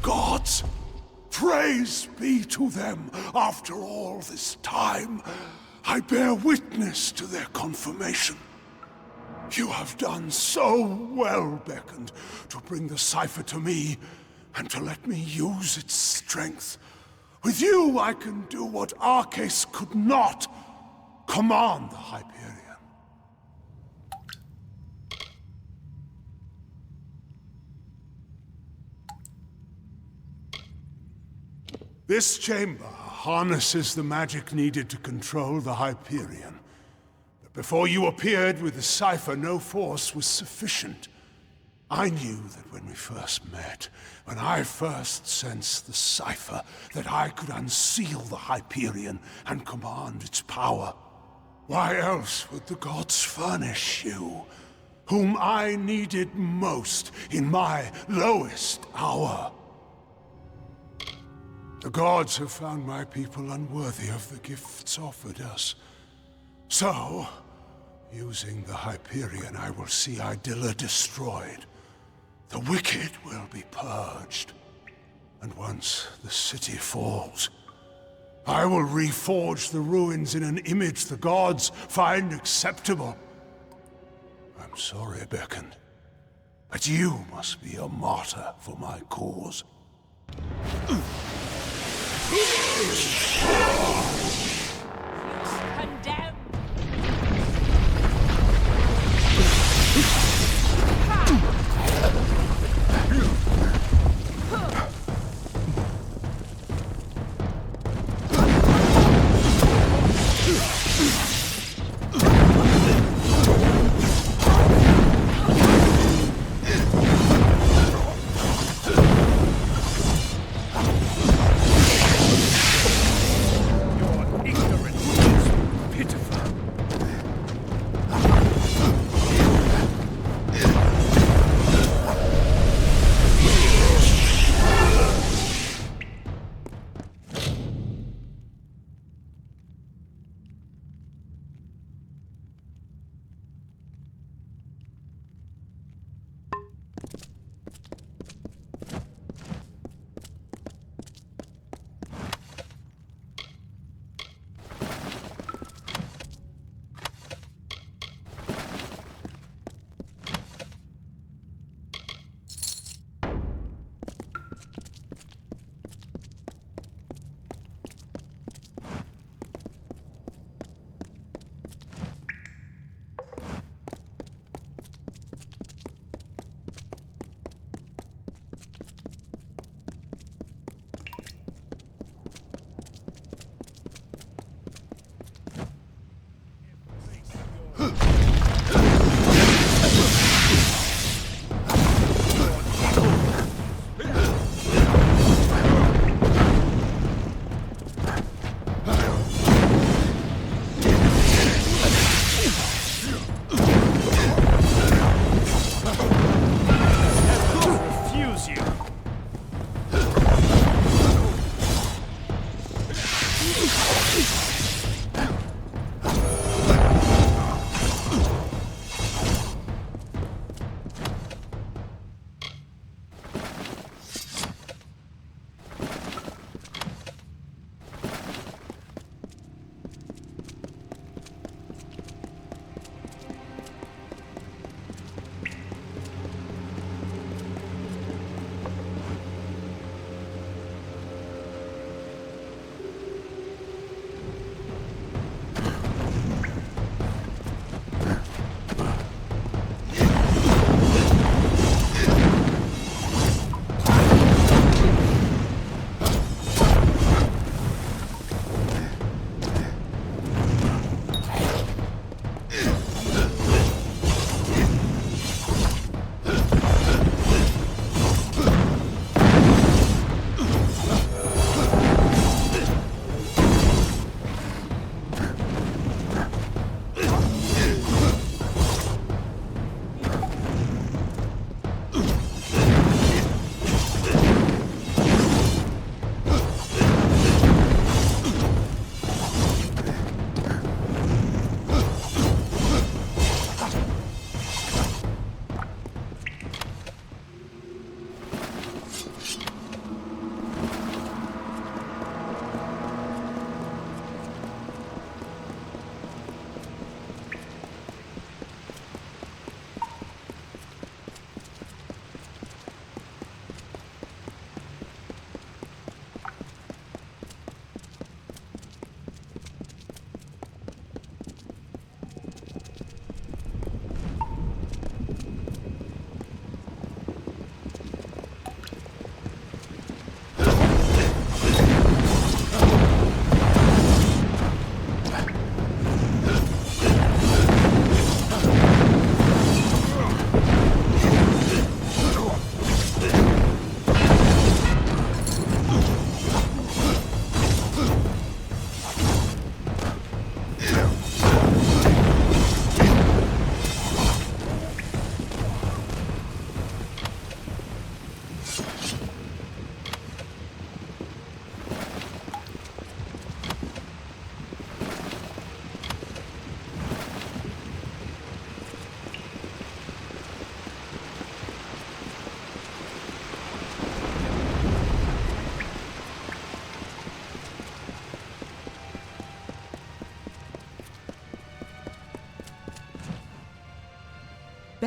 gods. Praise be to them. After all this time, I bear witness to their confirmation. You have done so well, Beckoned, to bring the cipher to me and to let me use its strength. With you, I can do what Arcais could not. Command the Hyperion. This chamber harnesses the magic needed to control the Hyperion. But before you appeared with the cipher, no force was sufficient. I knew that when we first met, when I first sensed the cipher, that I could unseal the Hyperion and command its power. Why else would the gods furnish you, whom I needed most in my lowest hour? The gods have found my people unworthy of the gifts offered us. So, using the Hyperion, I will see Idilla destroyed. The wicked will be purged. And once the city falls, I will reforge the ruins in an image the gods find acceptable. I'm sorry, Beckoned, but you must be a martyr for my cause. Condemned.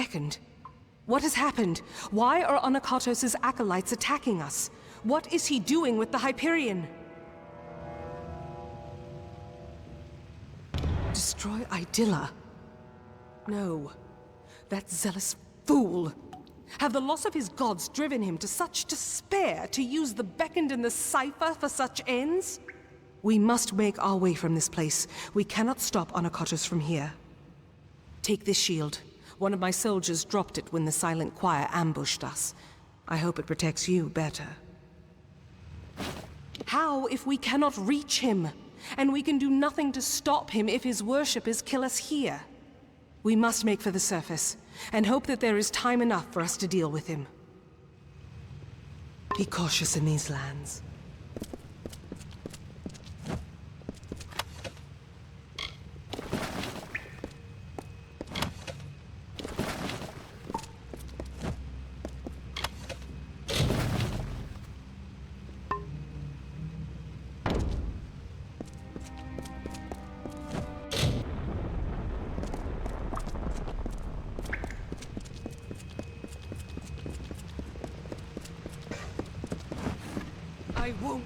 beckoned. What has happened? Why are Anakatos' acolytes attacking us? What is he doing with the Hyperion? Destroy Idylla? No. That zealous fool! Have the loss of his gods driven him to such despair to use the beckoned and the cipher for such ends? We must make our way from this place. We cannot stop Anakatos from here. Take this shield. One of my soldiers dropped it when the silent choir ambushed us. I hope it protects you better. How if we cannot reach him? And we can do nothing to stop him if his worshippers kill us here. We must make for the surface, and hope that there is time enough for us to deal with him. Be cautious in these lands. I won't.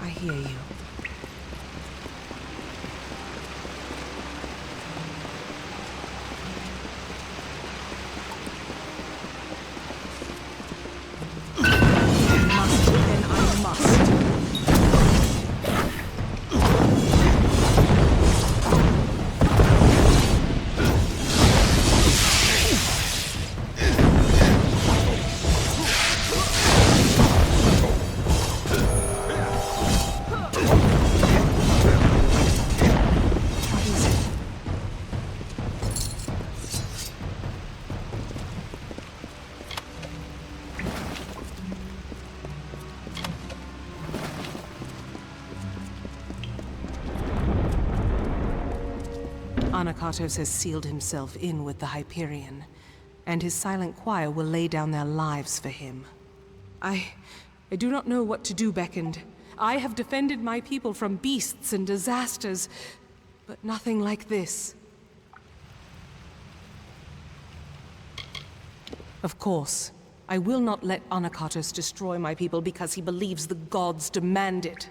I hear you. Anakatos has sealed himself in with the Hyperion, and his silent choir will lay down their lives for him. I do not know what to do, Beckoned. I have defended my people from beasts and disasters, but nothing like this. Of course, I will not let Anakatos destroy my people because he believes the gods demand it.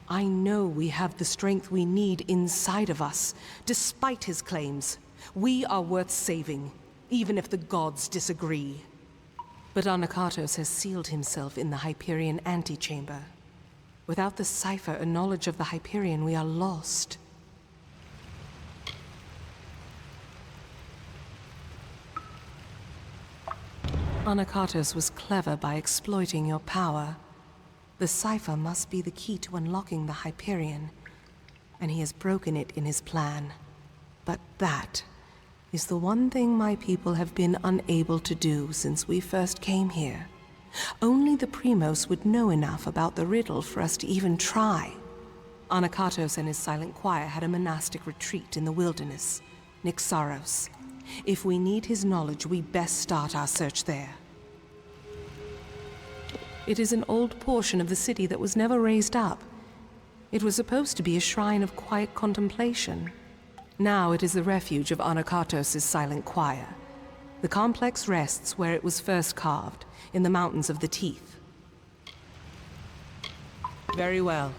I know we have the strength we need inside of us, despite his claims. We are worth saving, even if the gods disagree. But Anakatos has sealed himself in the Hyperion antechamber. Without the cipher and knowledge of the Hyperion, we are lost. Anakatos was clever by exploiting your power. The cipher must be the key to unlocking the Hyperion, and he has broken it in his plan. But that is the one thing my people have been unable to do since we first came here. Only the Primos would know enough about the riddle for us to even try. Anakatos and his silent choir had a monastic retreat in the wilderness, Nixaros. If we need his knowledge, we best start our search there. It is an old portion of the city that was never raised up. It was supposed to be a shrine of quiet contemplation. Now it is the refuge of Anakatos' silent choir. The complex rests where it was first carved, in the Mountains of the Teeth. Very well.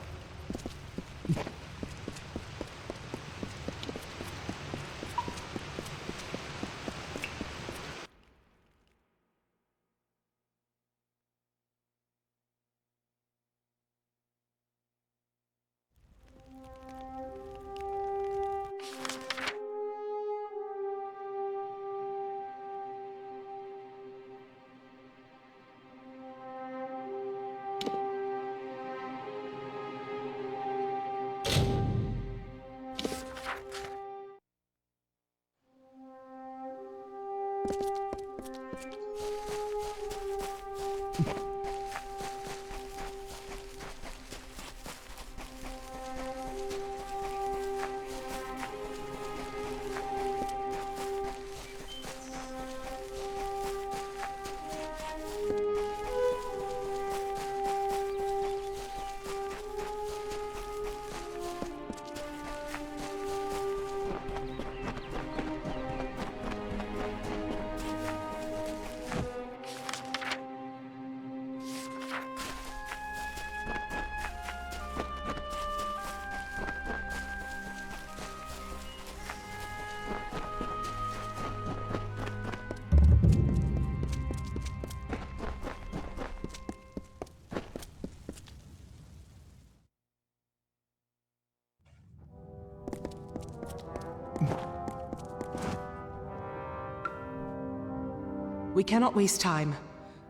We cannot waste time.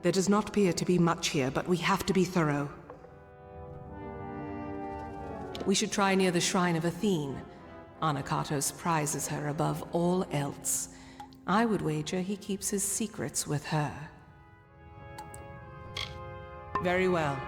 There does not appear to be much here, but we have to be thorough. We should try near the Shrine of Athene. Anakatos prizes her above all else. I would wager he keeps his secrets with her. Very well.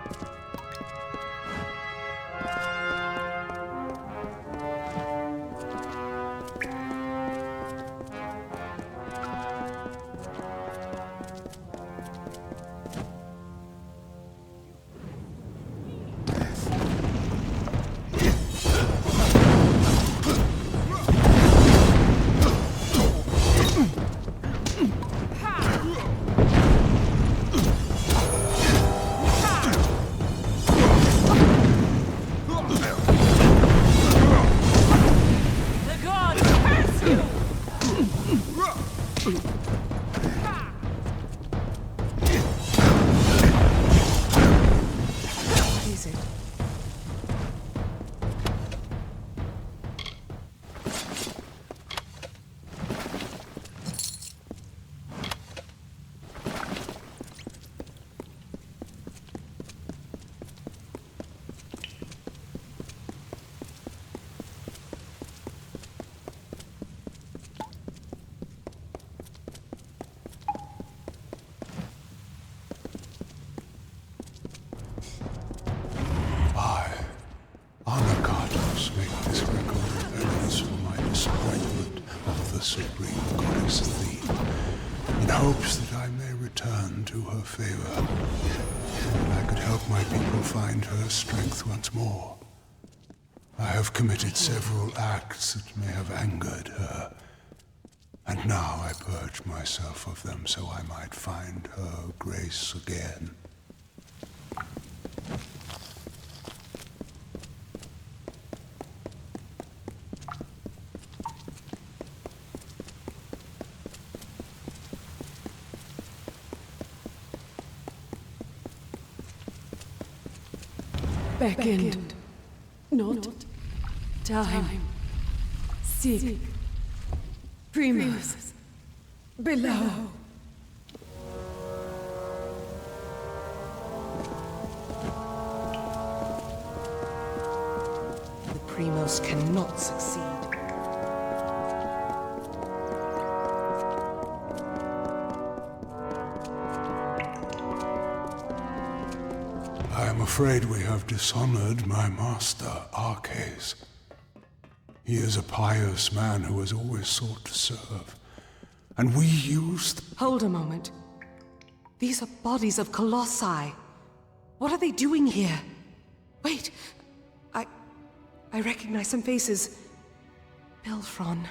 Supreme Goddess Athene, in hopes that I may return to her favor, and I could help my people find her strength once more. I have committed several acts that may have angered her, and now I purge myself of them so I might find her grace again. Beckoned, not time. Seek Primus below. The Primos cannot succeed. I am afraid we have dishonored my master, Arcades. He is a pious man who has always sought to serve, and we used... Hold a moment. These are bodies of colossi. What are they doing here? Wait, I recognize some faces. Belfron,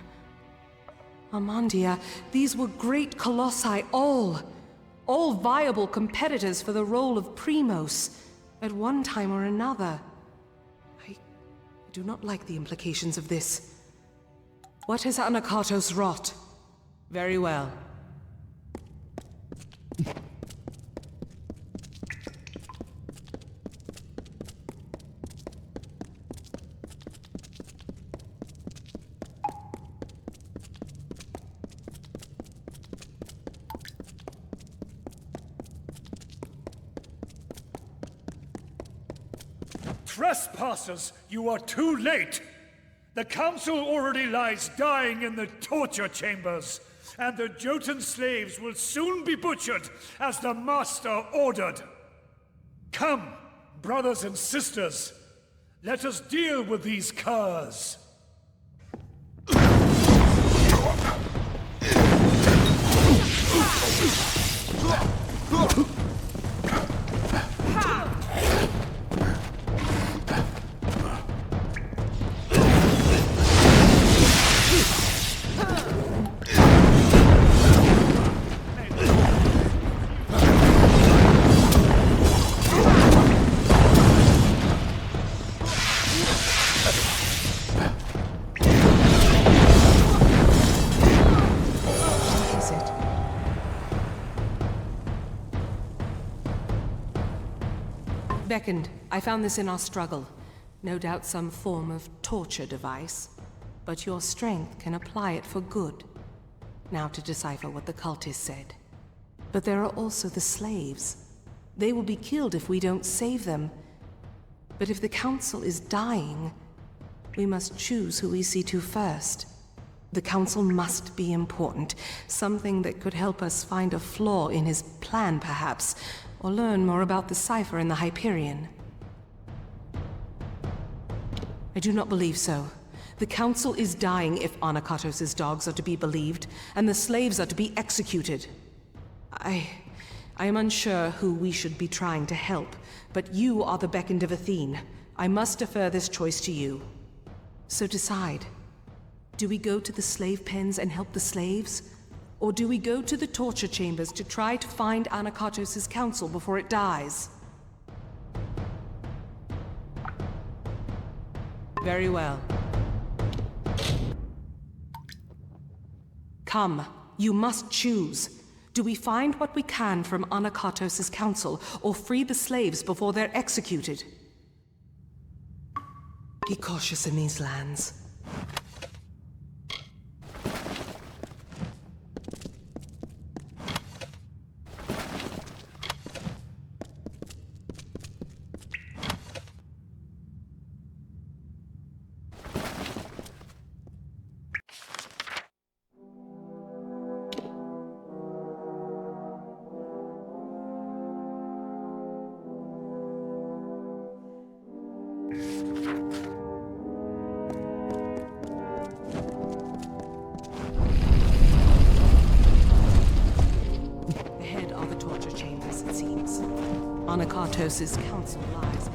Amandia, these were great colossi, all viable competitors for the role of Primos at one time or another. I do not like the implications of this. What has Anakatos wrought? Very well. Trespassers, you are too late! The council already lies dying in the torture chambers, and the Jotun slaves will soon be butchered as the master ordered. Come, brothers and sisters, let us deal with these curs. Beckoned, I found this in our struggle. No doubt some form of torture device. But your strength can apply it for good. Now to decipher what the cultist said. But there are also the slaves. They will be killed if we don't save them. But if the Council is dying, we must choose who we see to first. The Council must be important. Something that could help us find a flaw in his plan, perhaps, or learn more about the cipher in the Hyperion. I do not believe so. The Council is dying if Anakatos' dogs are to be believed, and the slaves are to be executed. I am unsure who we should be trying to help, but you are the Beckoned of Athene. I must defer this choice to you. So decide. Do we go to the slave pens and help the slaves? Or do we go to the torture chambers to try to find Anakatos' council before it dies? Very well. Come, you must choose. Do we find what we can from Anakatos' council, or free the slaves before they're executed? Be cautious in these lands. Anakatos' council lies.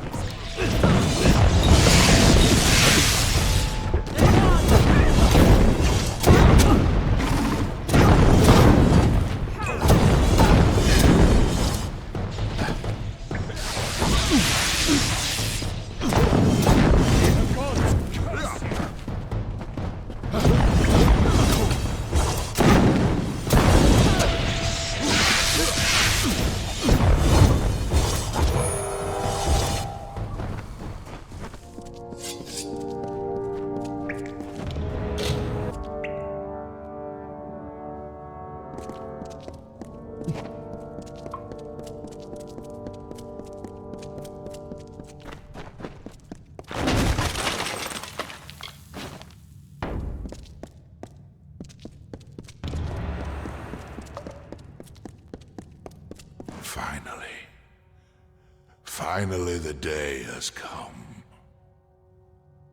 Finally, the day has come.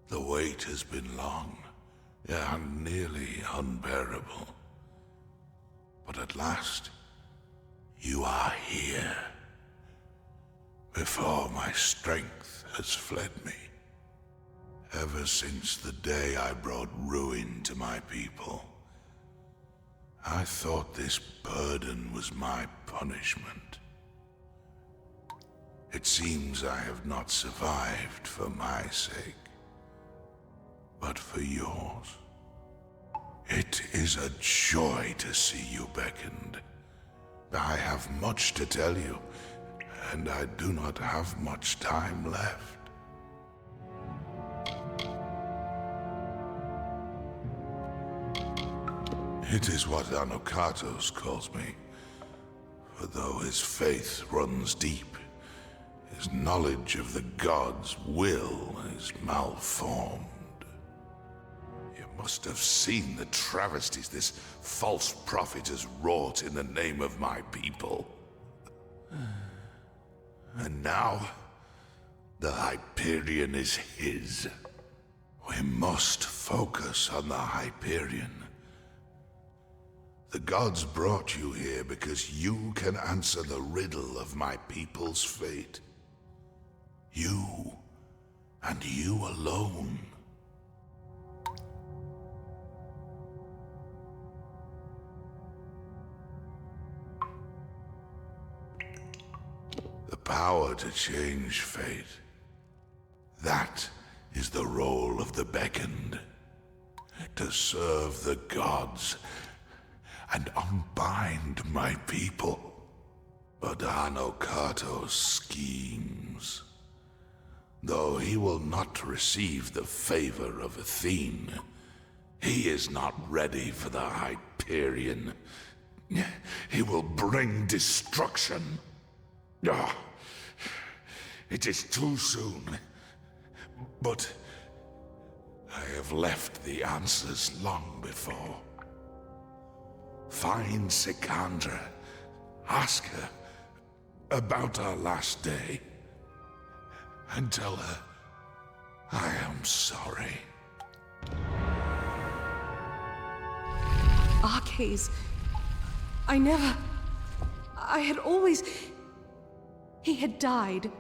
The wait has been long and nearly unbearable. But at last, you are here. Before my strength has fled me. Ever since the day I brought ruin to my people, I thought this burden was my punishment. It seems I have not survived for my sake, but for yours. It is a joy to see you beckoned. I have much to tell you, and I do not have much time left. It is what Anakatos calls me, for though his faith runs deep, his knowledge of the gods' will is malformed. You must have seen the travesties this false prophet has wrought in the name of my people. And now, the Hyperion is his. We must focus on the Hyperion. The gods brought you here because you can answer the riddle of my people's fate. You, and you alone. The power to change fate. That is the role of the Beckoned. To serve the gods and unbind my people. But Anakatos schemes. Though he will not receive the favor of Athene, he is not ready for the Hyperion. He will bring destruction. Ah, it is too soon. But I have left the answers long before. Find Sikandra. Ask her about our last day. And tell her I am sorry. Arcades. I had always... He had died.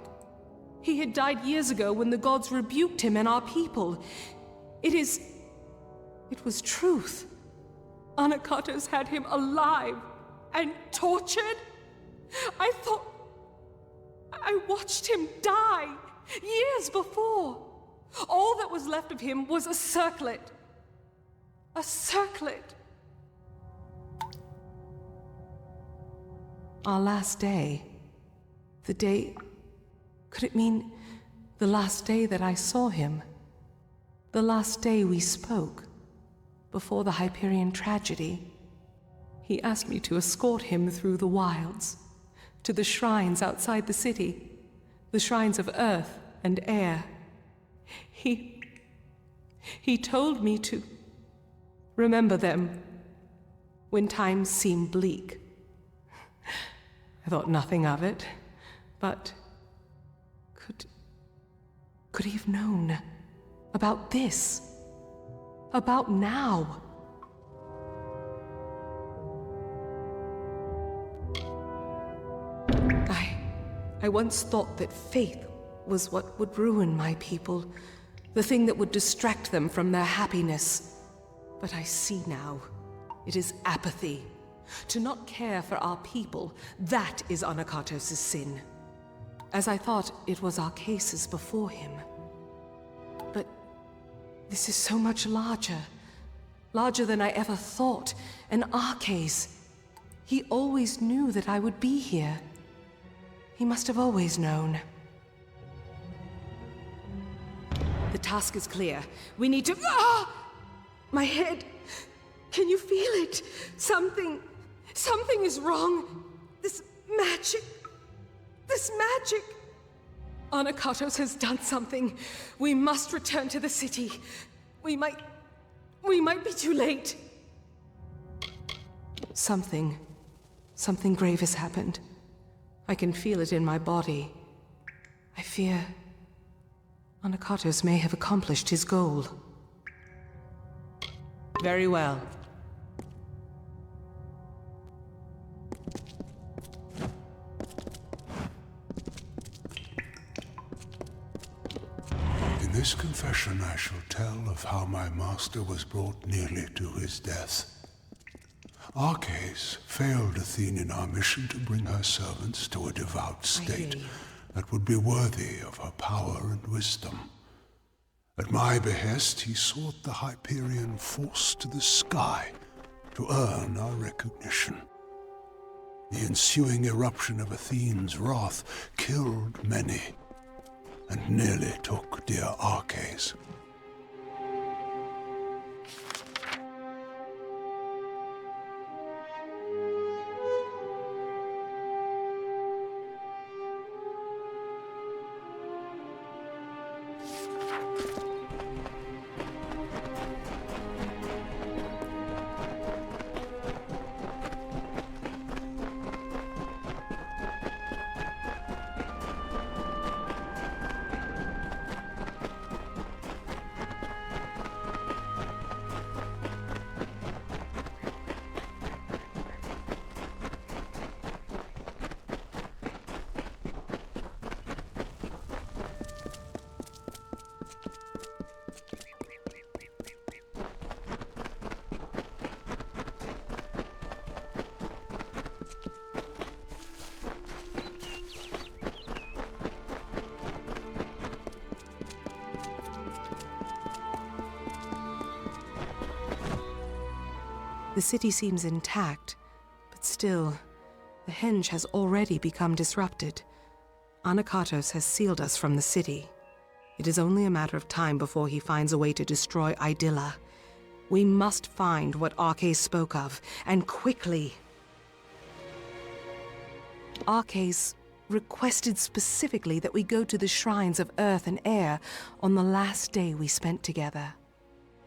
He had died years ago when the gods rebuked him and our people. It was truth. Anakatos had him alive and tortured. I watched him die years before. All that was left of him was a circlet. A circlet. Our last day. The day... Could it mean the last day that I saw him? The last day we spoke, before the Hyperion tragedy. He asked me to escort him through the wilds, to the shrines outside the city, the shrines of earth and air. He told me to remember them when times seem bleak. I thought nothing of it, but could he have known about this? About now? I once thought that faith was what would ruin my people, the thing that would distract them from their happiness. But I see now, it is apathy. To not care for our people, that is Anakatos' sin. As I thought it was our cases before him. But this is so much larger. Larger than I ever thought. An Arcase. He always knew that I would be here. He must have always known. The task is clear. We need to... Ah! My head! Can you feel it? Something is wrong. This magic... Anakatos has done something. We must return to the city. We might be too late. Something grave has happened. I can feel it in my body. I fear Anakatos may have accomplished his goal. Very well. In this confession I shall tell of how my master was brought nearly to his death. Arcase failed Athene in our mission to bring her servants to a devout state that would be worthy of her power and wisdom. At my behest, he sought the Hyperion force to the sky to earn our recognition. The ensuing eruption of Athene's wrath killed many, and nearly took dear Arcase. The city seems intact, but still, the henge has already become disrupted. Anakatos has sealed us from the city. It is only a matter of time before he finds a way to destroy Idylla. We must find what Arcase spoke of, and quickly. Arcais requested specifically that we go to the shrines of earth and air on the last day we spent together.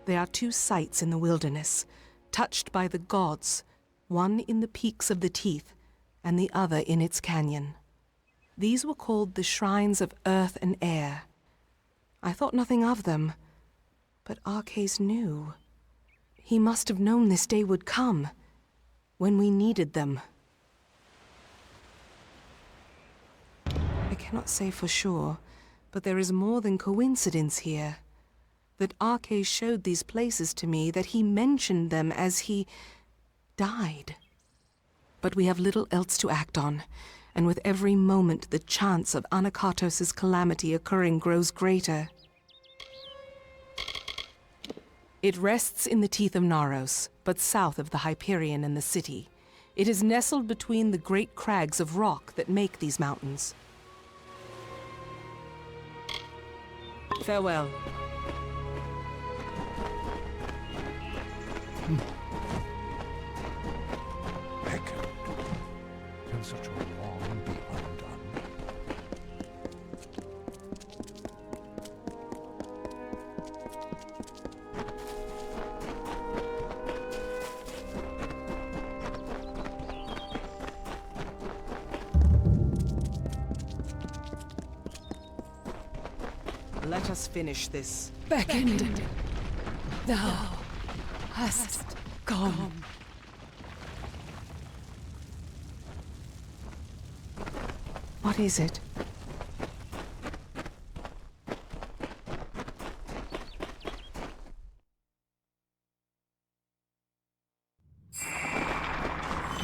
They are two sites in the wilderness, touched by the gods, one in the peaks of the Teeth and the other in its canyon. These were called the shrines of earth and air. I thought nothing of them, but Arcais knew. He must have known this day would come, when we needed them. I cannot say for sure, but there is more than coincidence here. That Arcais showed these places to me, that he mentioned them as he died. But we have little else to act on, and with every moment the chance of Anakatos' calamity occurring grows greater. It rests in the teeth of Naros, but south of the Hyperion and the city. It is nestled between the great crags of rock that make these mountains. Farewell. Beckoned. Can such a wrong be undone? Let us finish this. Beckoned. Thou hast come. What is it?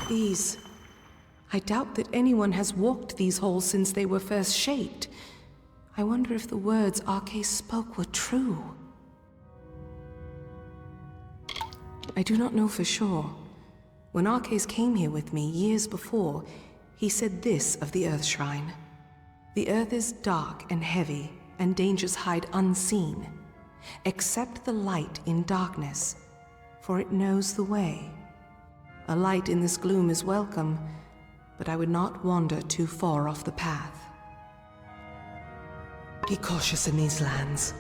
These. I doubt that anyone has walked these halls since they were first shaped. I wonder if the words Arcais spoke were true. I do not know for sure. When Arcais came here with me years before, he said this of the Earth Shrine. The earth is dark and heavy, and dangers hide unseen. Accept the light in darkness, for it knows the way. A light in this gloom is welcome, but I would not wander too far off the path. Be cautious in these lands.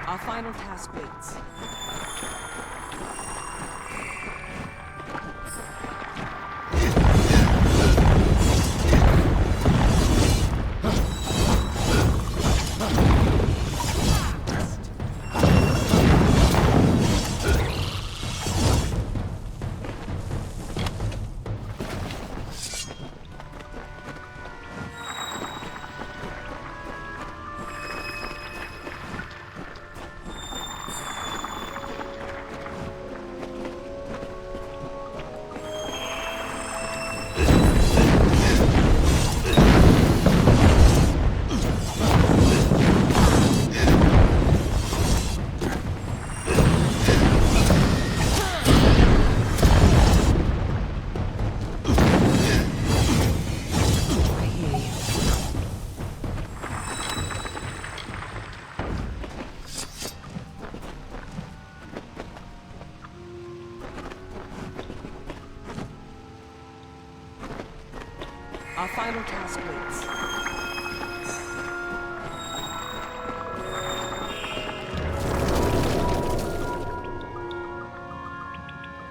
Our final task waits. Our final task waits.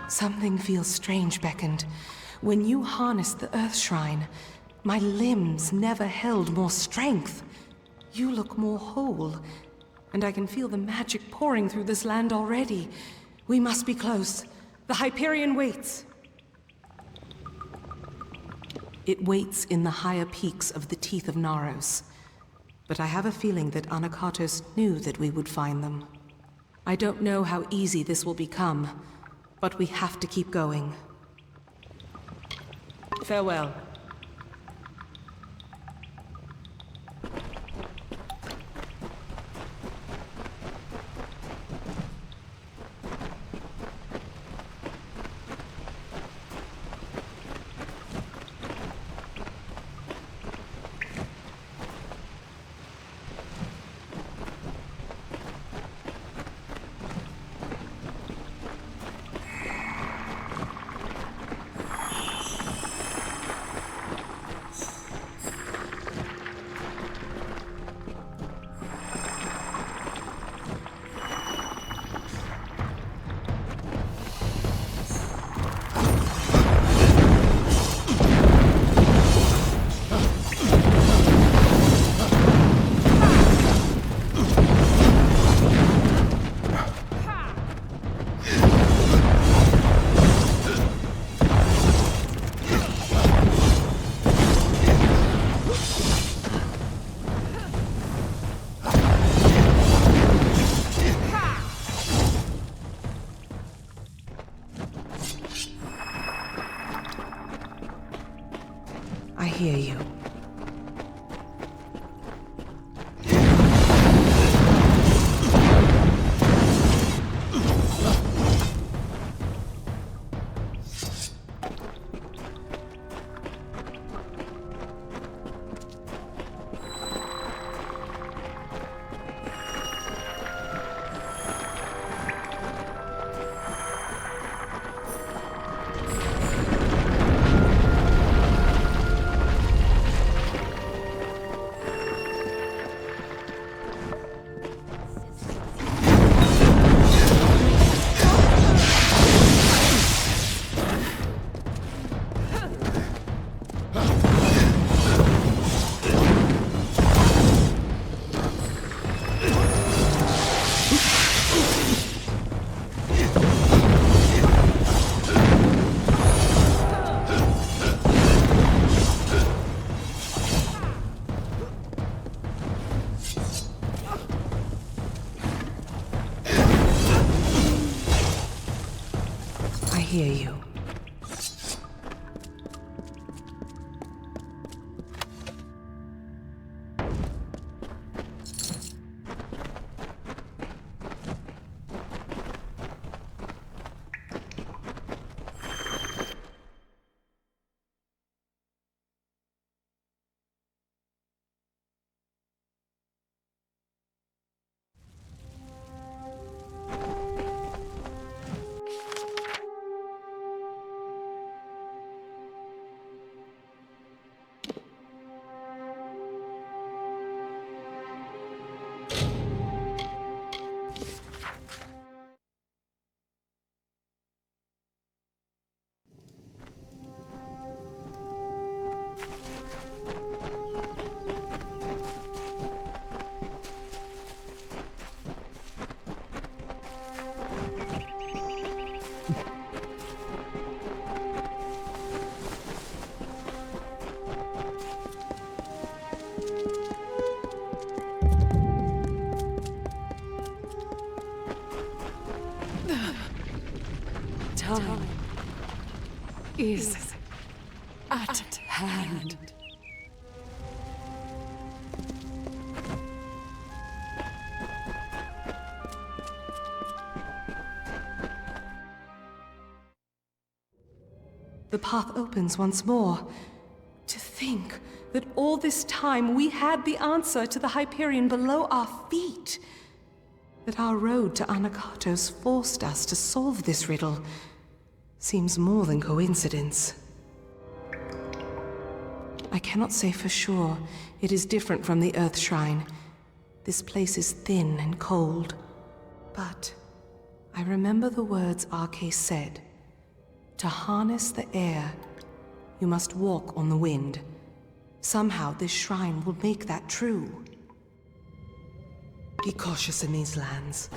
Something feels strange beckoned. When you harnessed the Earth Shrine, my limbs never held more strength. You look more whole, and I can feel the magic pouring through this land already. We must be close. The Hyperion waits. It waits in the higher peaks of the Teeth of Naros. But I have a feeling that Anakatos knew that we would find them. I don't know how easy this will become, but we have to keep going. Farewell. I hear you. I hear you. time is at hand. The path opens once more. To think that all this time we had the answer to the Hyperion below our feet. That our road to Anakatos forced us to solve this riddle seems more than coincidence. I cannot say for sure it is different from the Earth Shrine. This place is thin and cold. But I remember the words Arke said. To harness the air, you must walk on the wind. Somehow this shrine will make that true. Be cautious in these lands.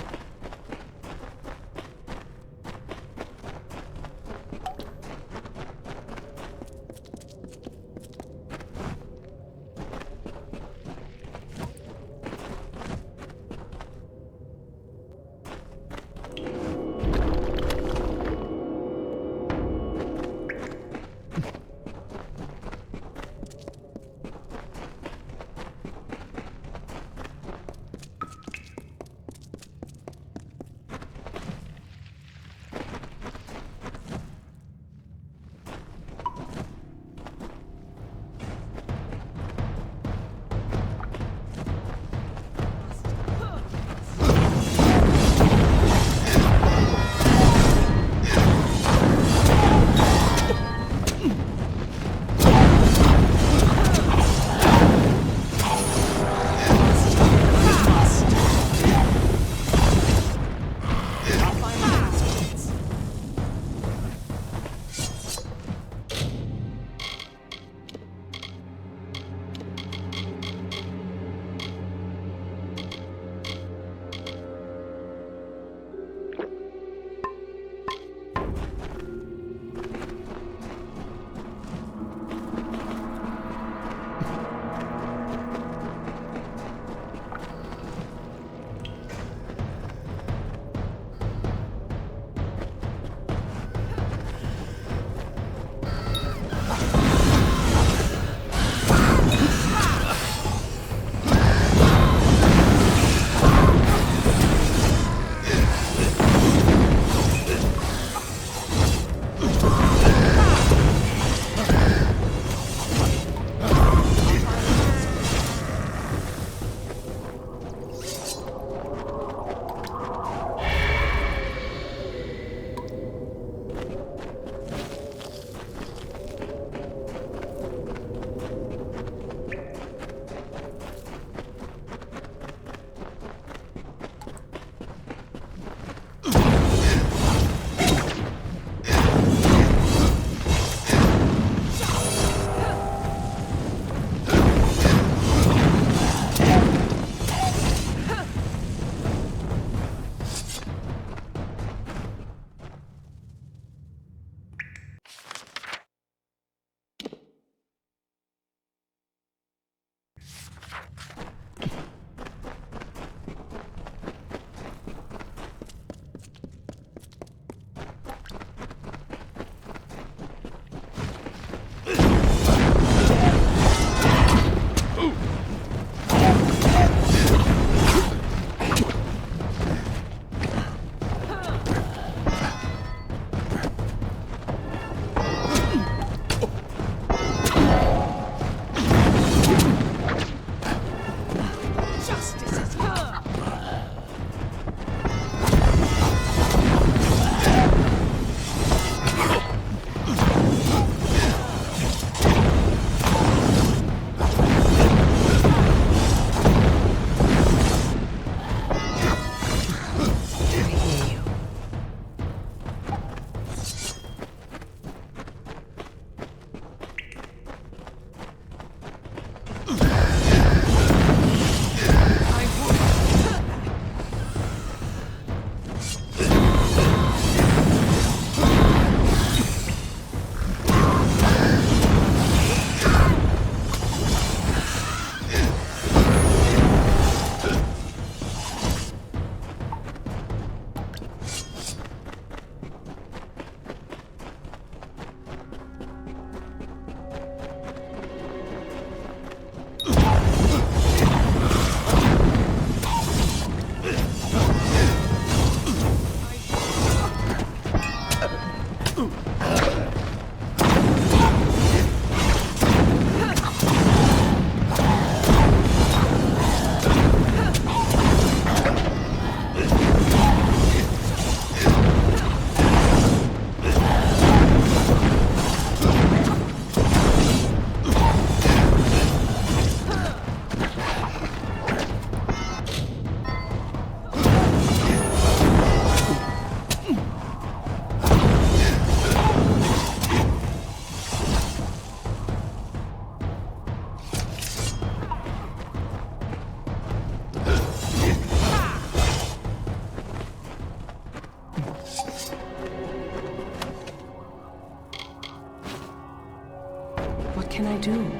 do?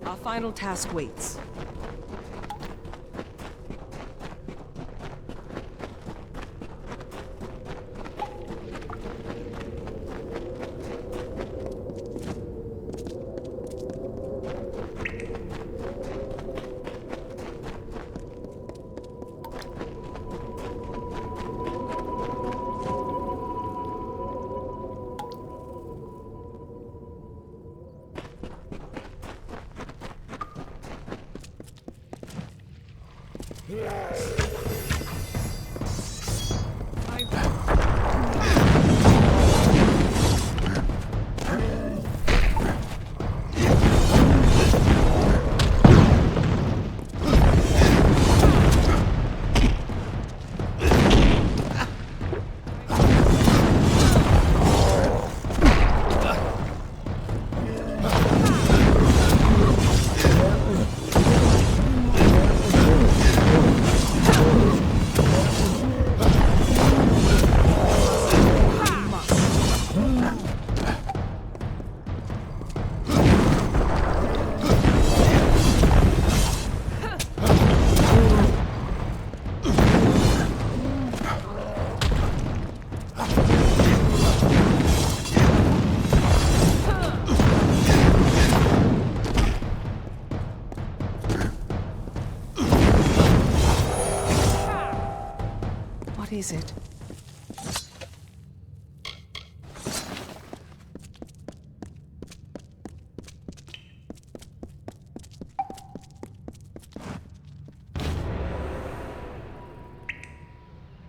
Our final task waits. What is it?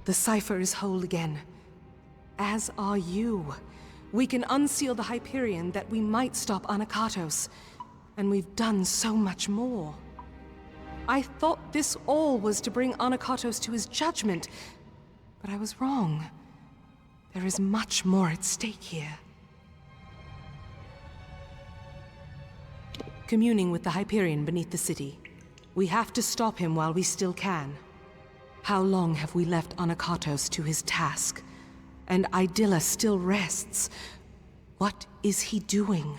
The cipher is whole again. As are you. We can unseal the Hyperion that we might stop Anakatos. And we've done so much more. I thought this all was to bring Anakatos to his judgment. But I was wrong. There is much more at stake here. Communing with the Hyperion beneath the city. We have to stop him while we still can. How long have we left Anakatos to his task? And Idylla still rests. What is he doing?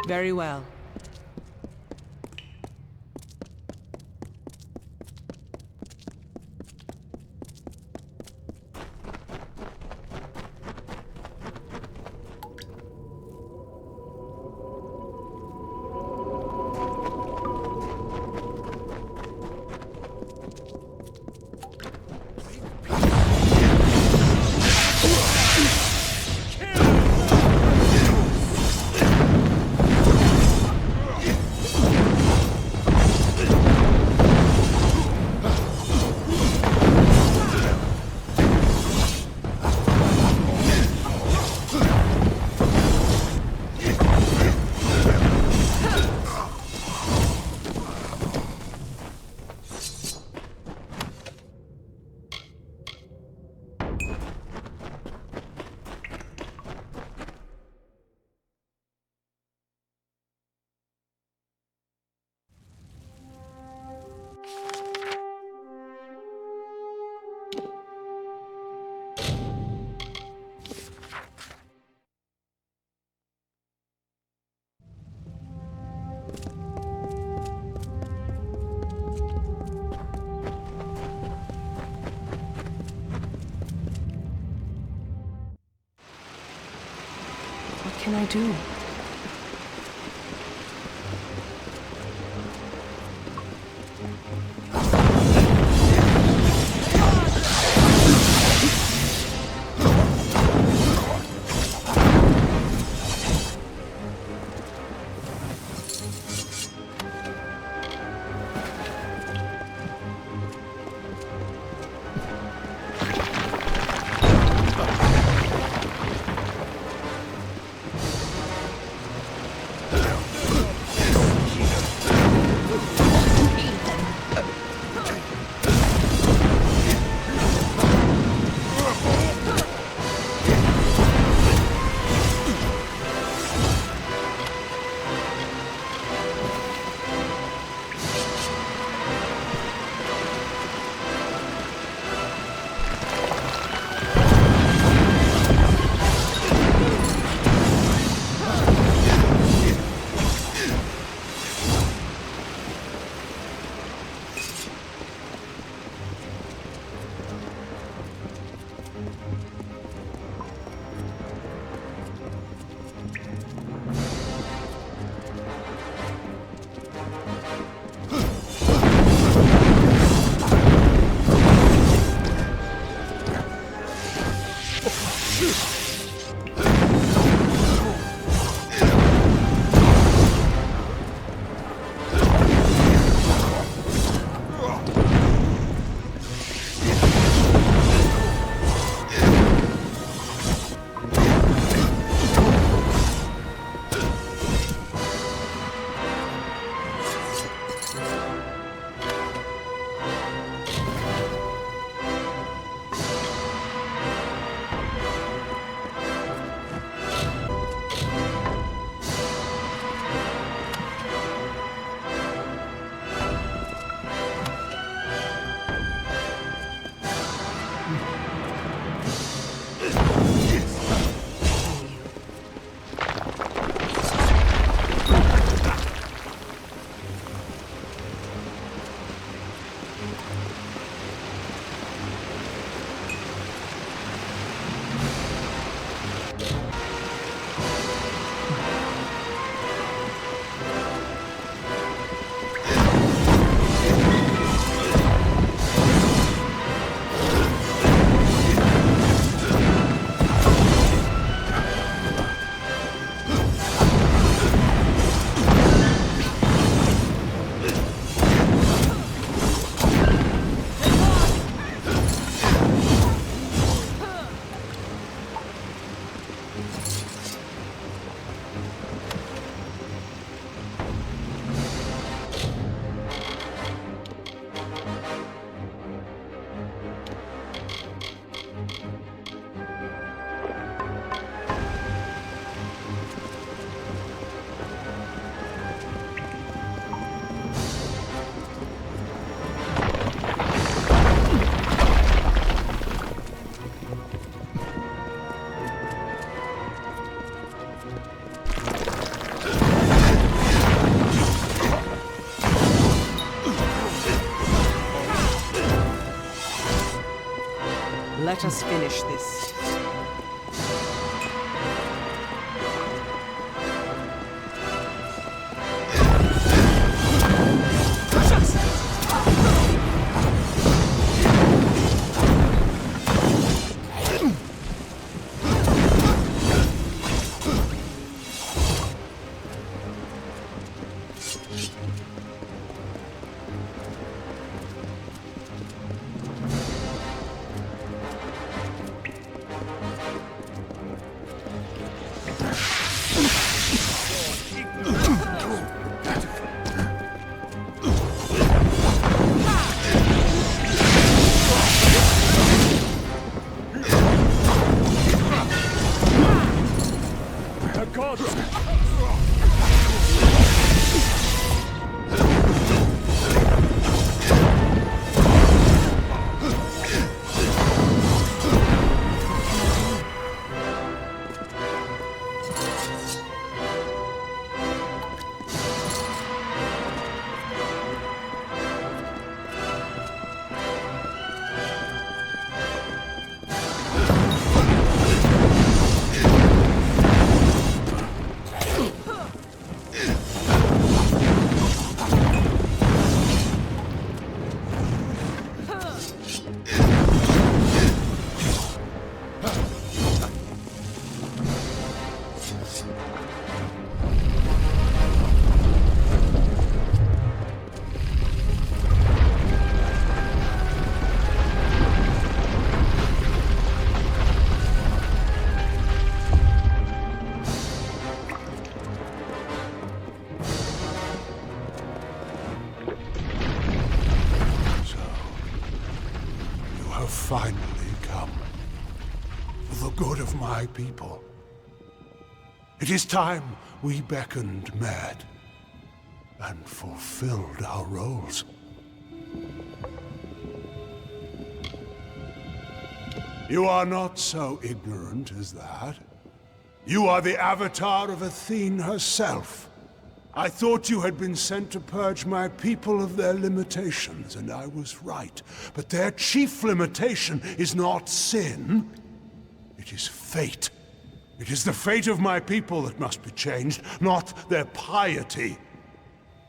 Very well. What can I do? Let us finish this. Finally come. For the good of my people. It is time we beckoned Mad and fulfilled our roles. You are not so ignorant as that. You are the avatar of Athene herself. I thought you had been sent to purge my people of their limitations, and I was right. But their chief limitation is not sin. It is fate. It is the fate of my people that must be changed, not their piety.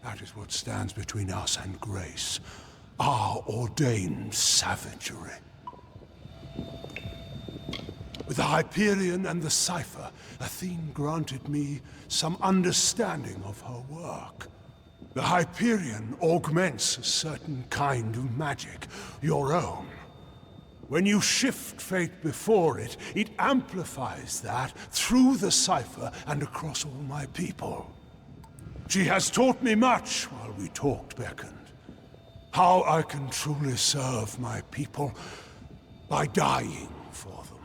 That is what stands between us and grace. Our ordained savagery. With the Hyperion and the Cipher, Athene granted me some understanding of her work. The Hyperion augments a certain kind of magic, your own. When you shift fate before it, it amplifies that through the Cipher and across all my people. She has taught me much while we talked, beckoned. How I can truly serve my people by dying for them.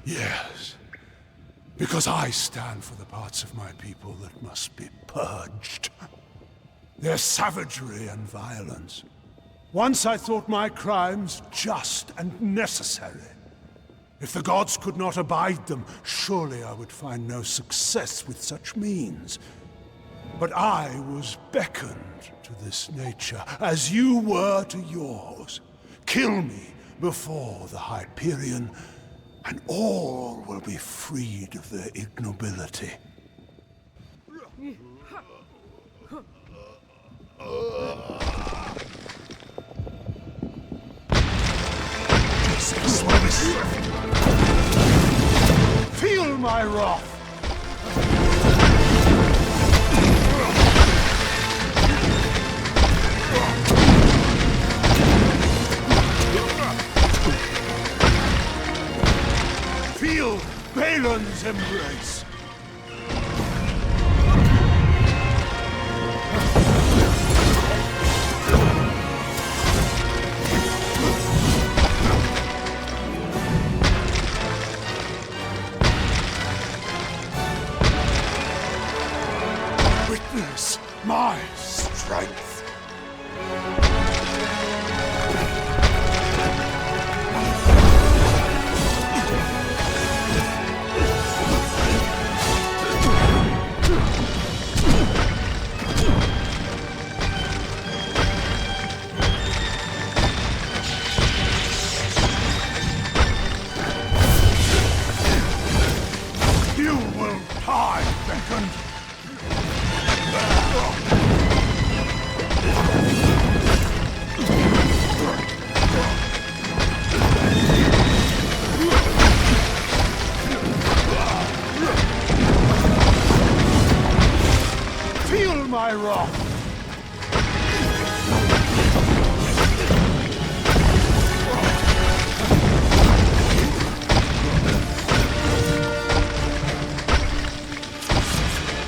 Yes, because I stand for the parts of my people that must be purged. Their savagery and violence. Once I thought my crimes just and necessary. If the gods could not abide them, surely I would find no success with such means. But I was beckoned to this nature, as you were to yours. Kill me before the Hyperion, and all will be freed of their ignobility. Feel my wrath! Feel Balin's embrace! Witness my strength! beckoned. Feel my wrath!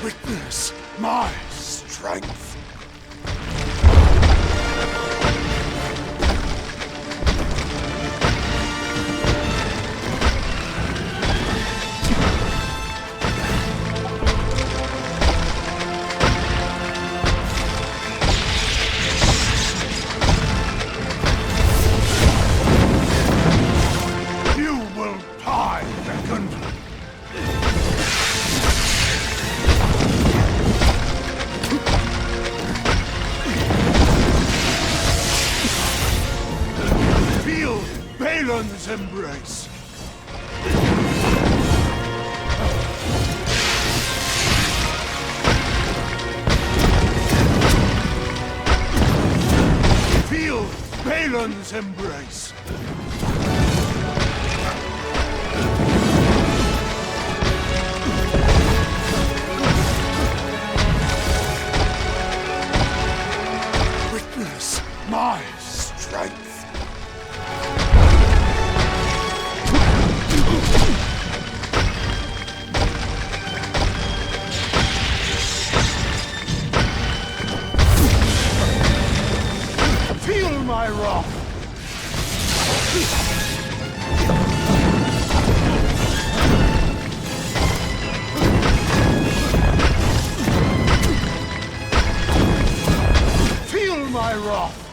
Witness my strength. You will die, Brigand. Feel Balin's embrace. Feel Balin's embrace. Witness my strength. Feel my wrath. Feel my wrath.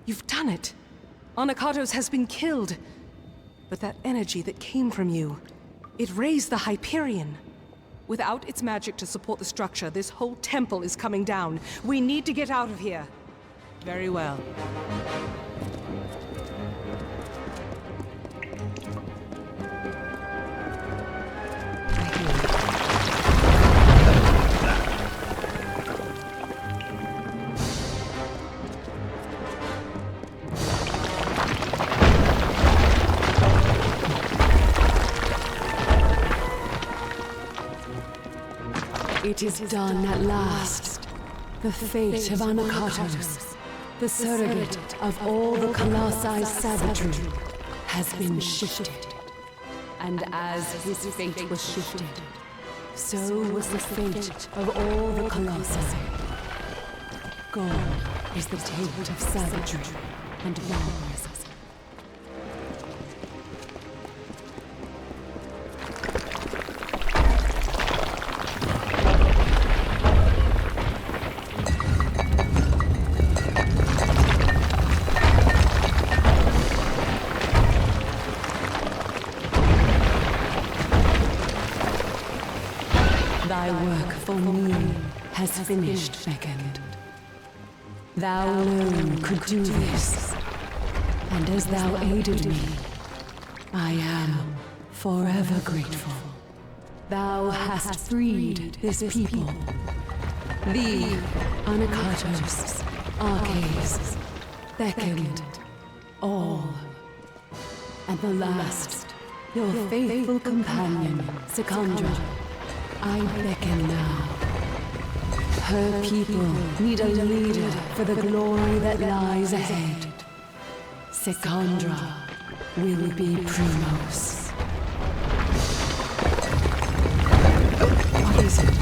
You've done it. Anakatos has been killed. But that energy that came from you, it raised the Hyperion. Without its magic to support the structure, this whole temple is coming down. We need to get out of here. Very well. It is done at last. The fate of Anakatos, the surrogate of all the Colossi savagery, has been shifted. And as his fate was shifted, so was the fate of all the Colossi. Gone is the taint of savagery and violence. Thy work for me has finished, Brigand. Thou alone could do this, and as thou aided me, I am forever grateful. Thou hast freed this people. Thee, Anakatos, Arches, beckoned, all. And the last, your faithful companion, Secondra, I beckon now. Her people need a leader for the glory that lies ahead. Secondra will be Primos. What is it?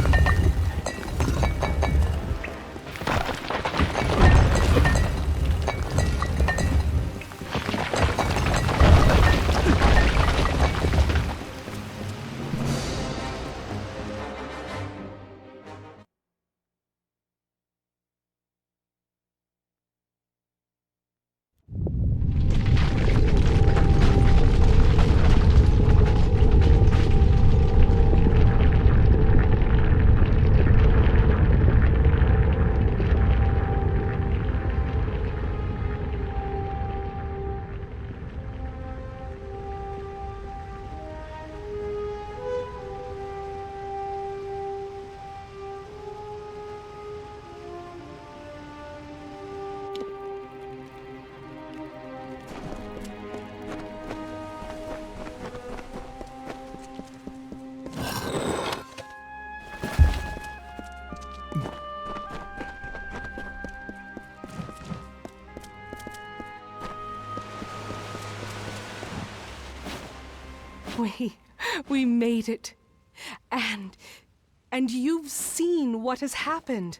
We made it. And you've seen what has happened.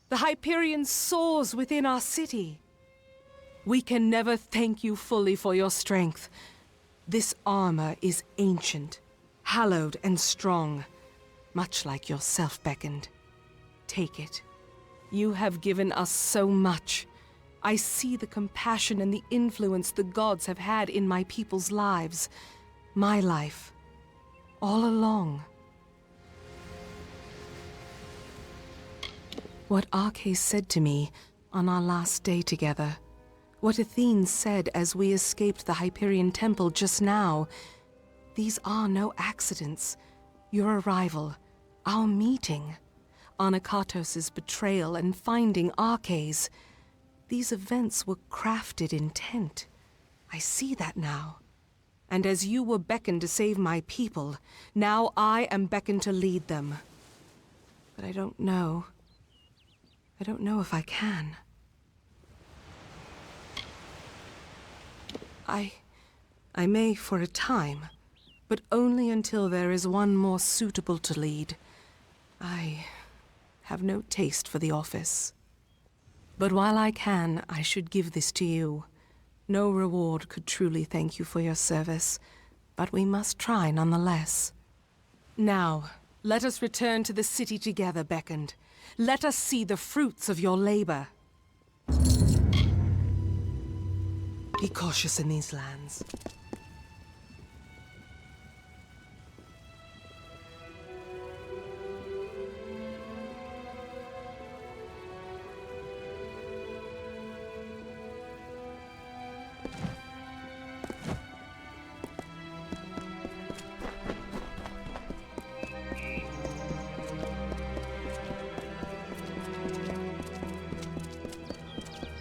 The Hyperion soars within our city. We can never thank you fully for your strength. This armor is ancient, hallowed and strong, much like yourself, Beckoned. Take it. You have given us so much. I see the compassion and the influence the gods have had in my people's lives. My life. All along. What Arcais said to me on our last day together, what Athene said as we escaped the Hyperion Temple just now, these are no accidents. Your arrival, our meeting, Anakatos' betrayal and finding Arcais, these events were crafted intent. I see that now. And as you were beckoned to save my people, now I am beckoned to lead them. But I don't know. I don't know if I can. I may for a time, but only until there is one more suitable to lead. I have no taste for the office. But while I can, I should give this to you. No reward could truly thank you for your service, but we must try nonetheless. Now, let us return to the city together, Beckoned. Let us see the fruits of your labor. Be cautious in these lands.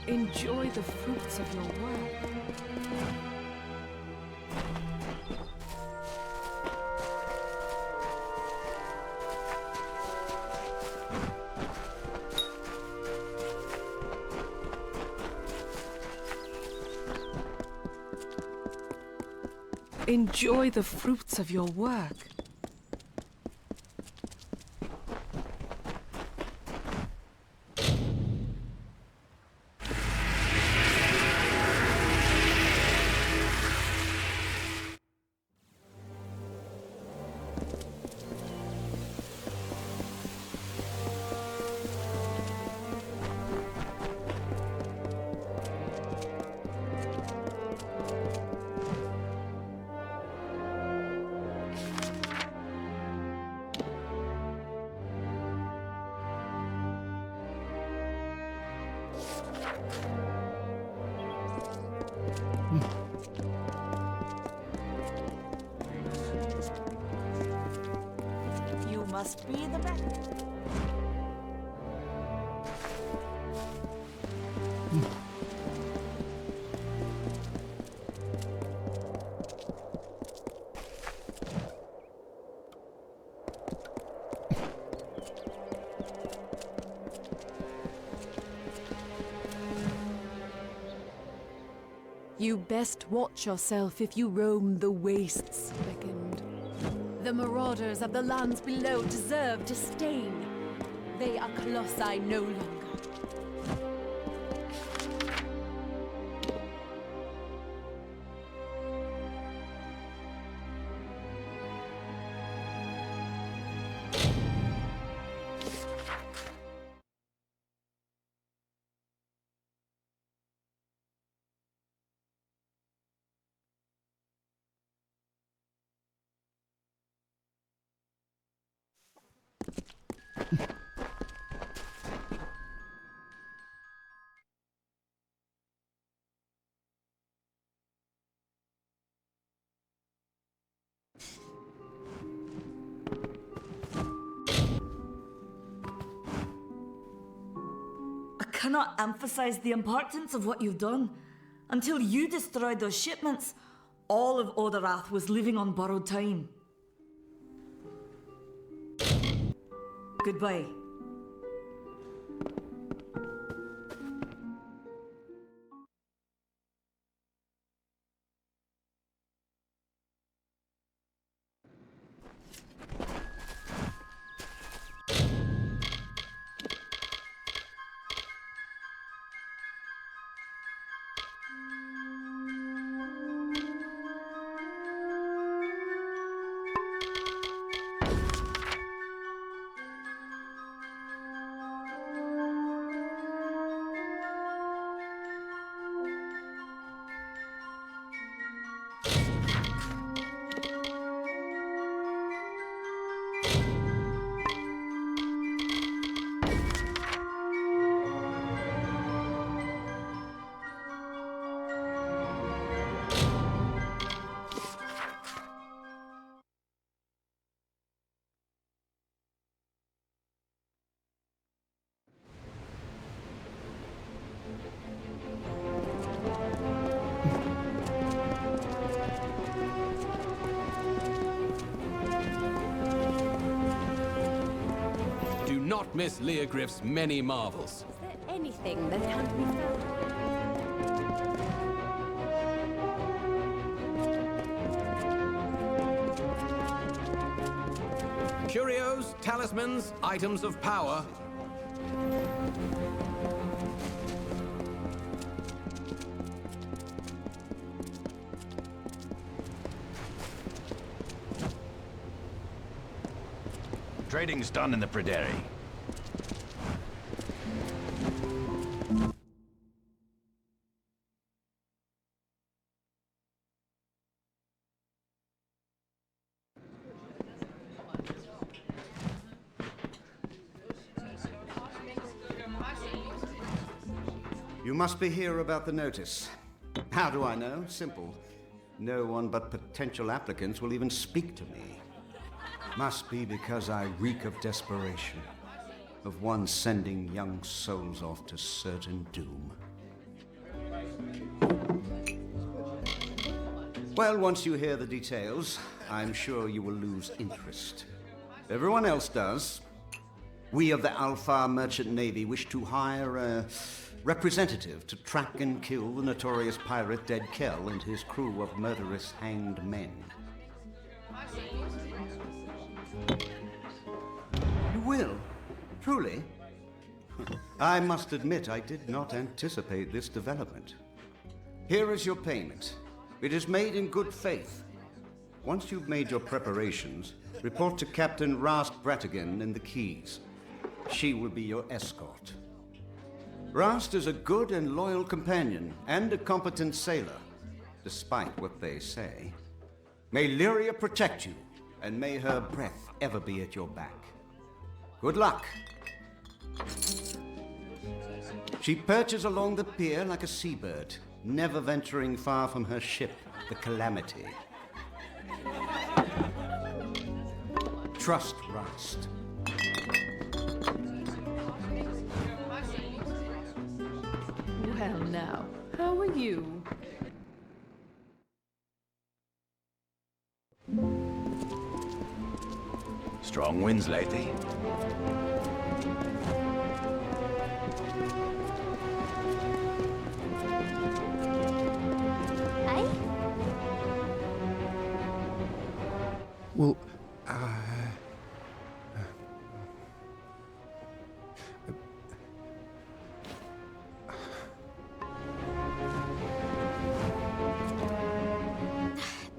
Enjoy the fruits of your work. Enjoy the fruits of your work. You must be the best. You best watch yourself if you roam the wastes, Beckoned. The marauders of the lands below deserve disdain. They are colossi no longer. I cannot emphasize the importance of what you've done. Until you destroyed those shipments, all of Odarath was living on borrowed time. Goodbye. not miss Leogryph's many marvels. Is there anything that can't be found? Curios, talismans, items of power. Trading's done in the Pryderi. You must be here about the notice. How do I know? Simple. No one but potential applicants will even speak to me. Must be because I reek of desperation, of one sending young souls off to certain doom. Well, once you hear the details, I'm sure you will lose interest. Everyone else does. We of the Alpha Merchant Navy wish to hire a representative to track and kill the notorious pirate Dead Kell and his crew of murderous hanged men. You will? Truly? I must admit I did not anticipate this development. Here is your payment. It is made in good faith. Once you've made your preparations, report to Captain Rast Bratigan in the Keys. She will be your escort. Rast is a good and loyal companion and a competent sailor, despite what they say. May Lyria protect you, and may her breath ever be at your back. Good luck. She perches along the pier like a seabird, never venturing far from her ship, the Calamity. Trust Rast. Well now, how are you? Strong winds lately. Eh? Well,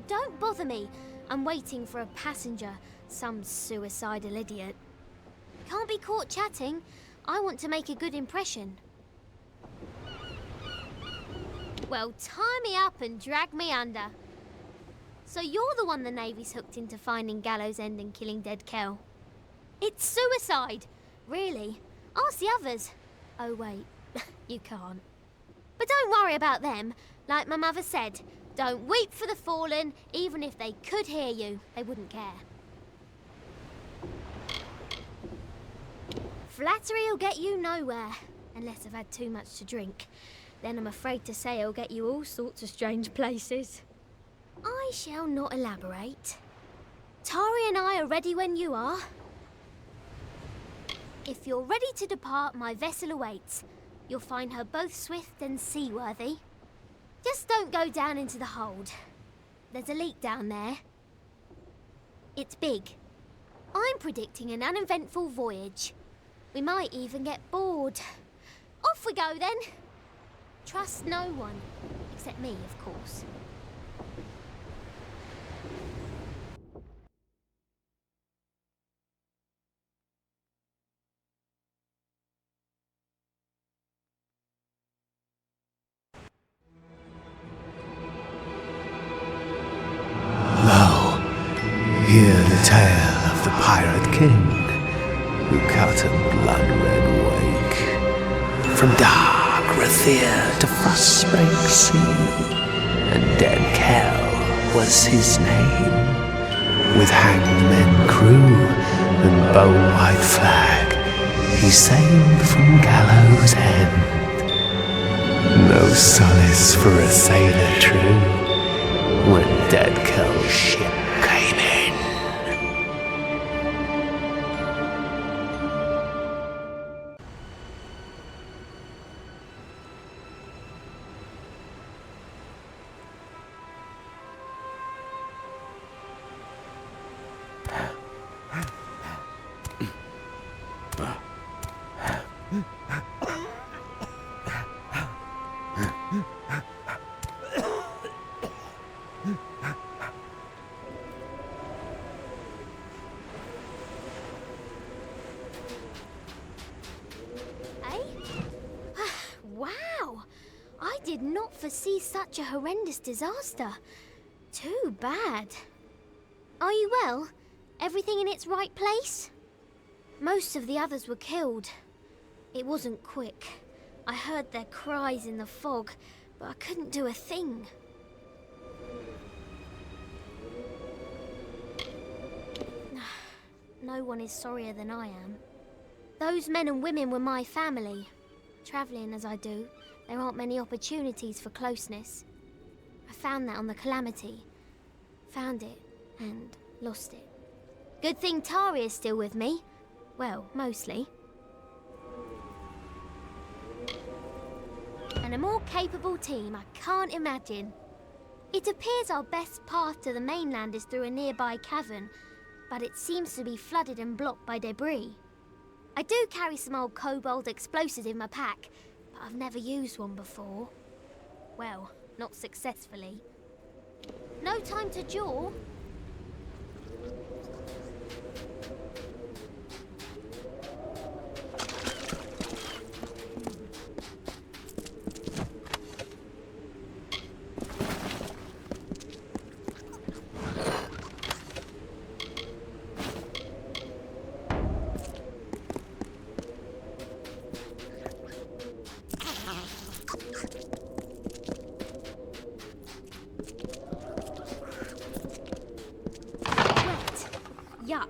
Don't bother me. I'm waiting for a passenger, some suicidal idiot. Can't be caught chatting. I want to make a good impression. Well, tie me up and drag me under. So you're the one the Navy's hooked into finding Gallows End and killing Dead Kell. It's suicide! Really? Ask the others. Oh wait, you can't. But don't worry about them. Like my mother said, don't weep for the fallen. Even if they could hear you, they wouldn't care. Flattery'll get you nowhere, unless I've had too much to drink. Then I'm afraid to say it'll get you all sorts of strange places. I shall not elaborate. Tari and I are ready when you are. If you're ready to depart, my vessel awaits. You'll find her both swift and seaworthy. Just don't go down into the hold. There's a leak down there. It's big. I'm predicting an uneventful voyage. We might even get bored. Off we go then. Trust no one, except me, of course. Hear the tale of the Pirate King, who cut a blood-red wake from dark Rathir to frostspring sea, and Dead Kell was his name. With hanged men crew and bone-white flag, he sailed from Gallows End. No solace for a sailor true, when Dead Kell's ship came in. see such a horrendous disaster. Too bad. Are you well? Everything in its right place? Most of the others were killed. It wasn't quick. I heard their cries in the fog, but I couldn't do a thing. No one is sorrier than I am. Those men and women were my family. Travelling as I do, there aren't many opportunities for closeness. I found that on the Calamity. Found it, and lost it. Good thing Tari is still with me. Well, mostly. And a more capable team I can't imagine. It appears our best path to the mainland is through a nearby cavern, but it seems to be flooded and blocked by debris. I do carry some old kobold explosives in my pack, but I've never used one before. Well, not successfully. No time to jaw. Yuck.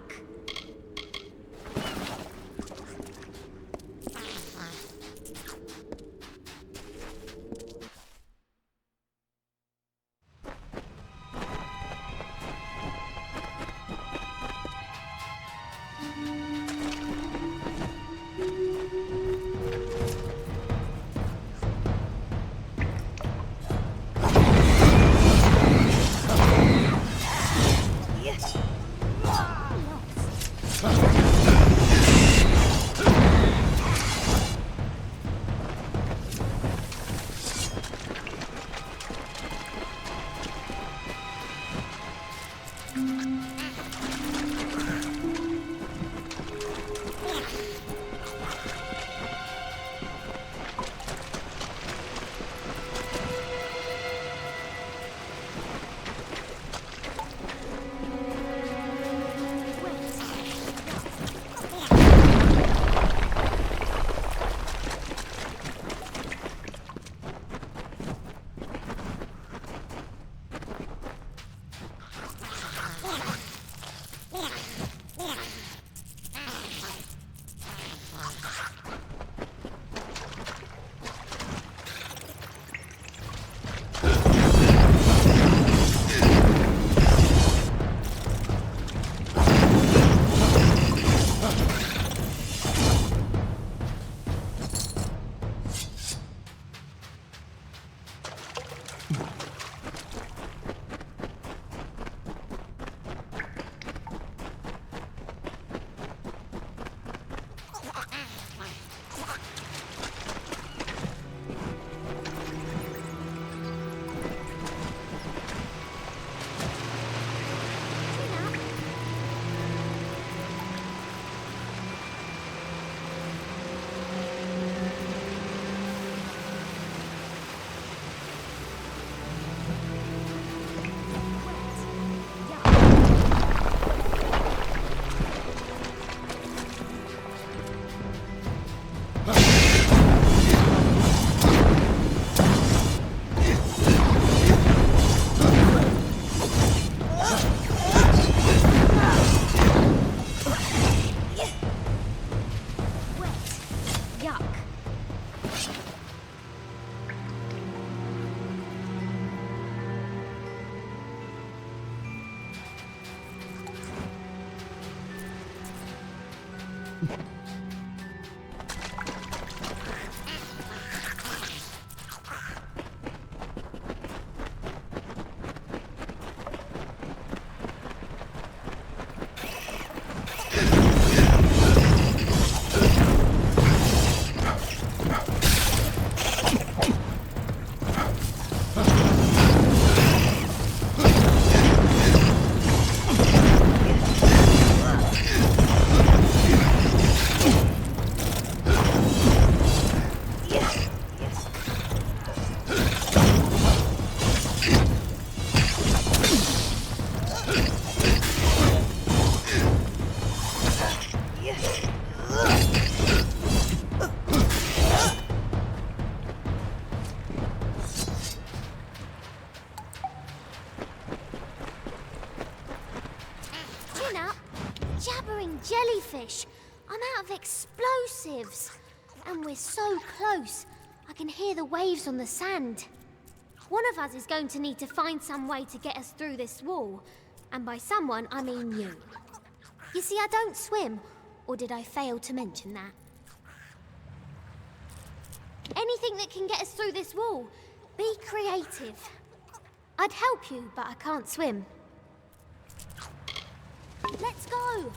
jellyfish. I'm out of explosives. And we're so close, I can hear the waves on the sand. One of us is going to need to find some way to get us through this wall. And by someone, I mean you. You see, I don't swim. Or did I fail to mention that? Anything that can get us through this wall. Be creative. I'd help you, but I can't swim. Let's go!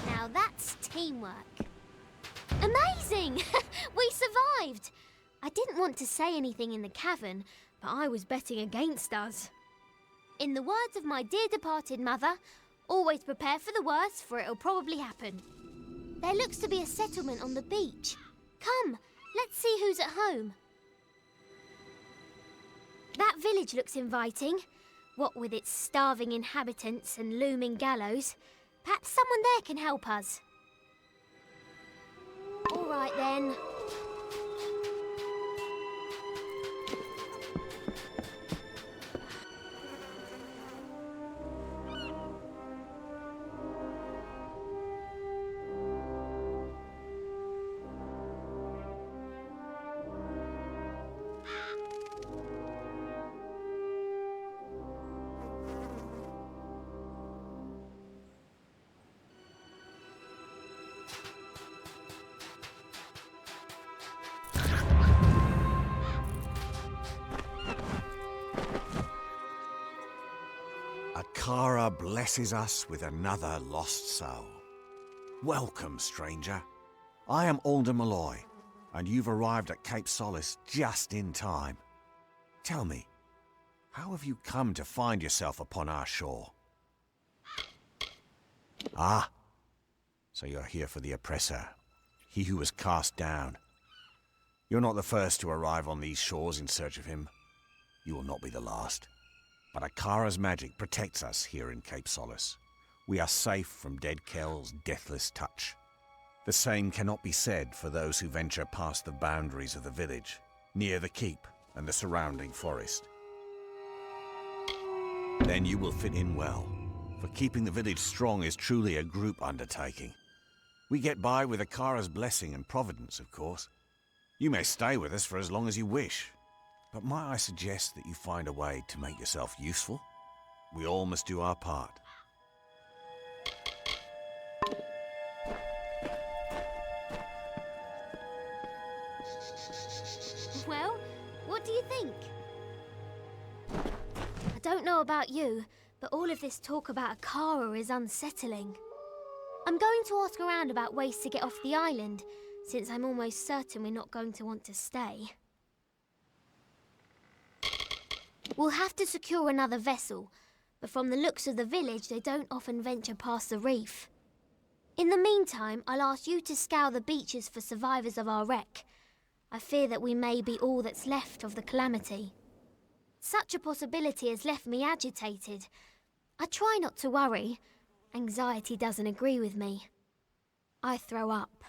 Now that's teamwork. Amazing! We survived! I didn't want to say anything in the cavern, but I was betting against us. In the words of my dear departed mother, always prepare for the worst, for it'll probably happen. There looks to be a settlement on the beach. Come, let's see who's at home. That village looks inviting. What with its starving inhabitants and looming gallows. Perhaps someone there can help us. All right then. Kara blesses us with another lost soul. Welcome, stranger. I am Alder Malloy, and you've arrived at Cape Solace just in time. Tell me, how have you come to find yourself upon our shore? Ah, so you're here for the oppressor, he who was cast down. You're not the first to arrive on these shores in search of him. You will not be the last. But Akara's magic protects us here in Cape Solace. We are safe from Dead Kel's deathless touch. The same cannot be said for those who venture past the boundaries of the village, near the keep and the surrounding forest. Then you will fit in well, for keeping the village strong is truly a group undertaking. We get by with Akara's blessing and providence, of course. You may stay with us for as long as you wish, but might I suggest that you find a way to make yourself useful? We all must do our part. Well, what do you think? I don't know about you, but all of this talk about Akara is unsettling. I'm going to ask around about ways to get off the island, since I'm almost certain we're not going to want to stay. We'll have to secure another vessel, but from the looks of the village, they don't often venture past the reef. In the meantime, I'll ask you to scour the beaches for survivors of our wreck. I fear that we may be all that's left of the calamity. Such a possibility has left me agitated. I try not to worry. Anxiety doesn't agree with me. I throw up.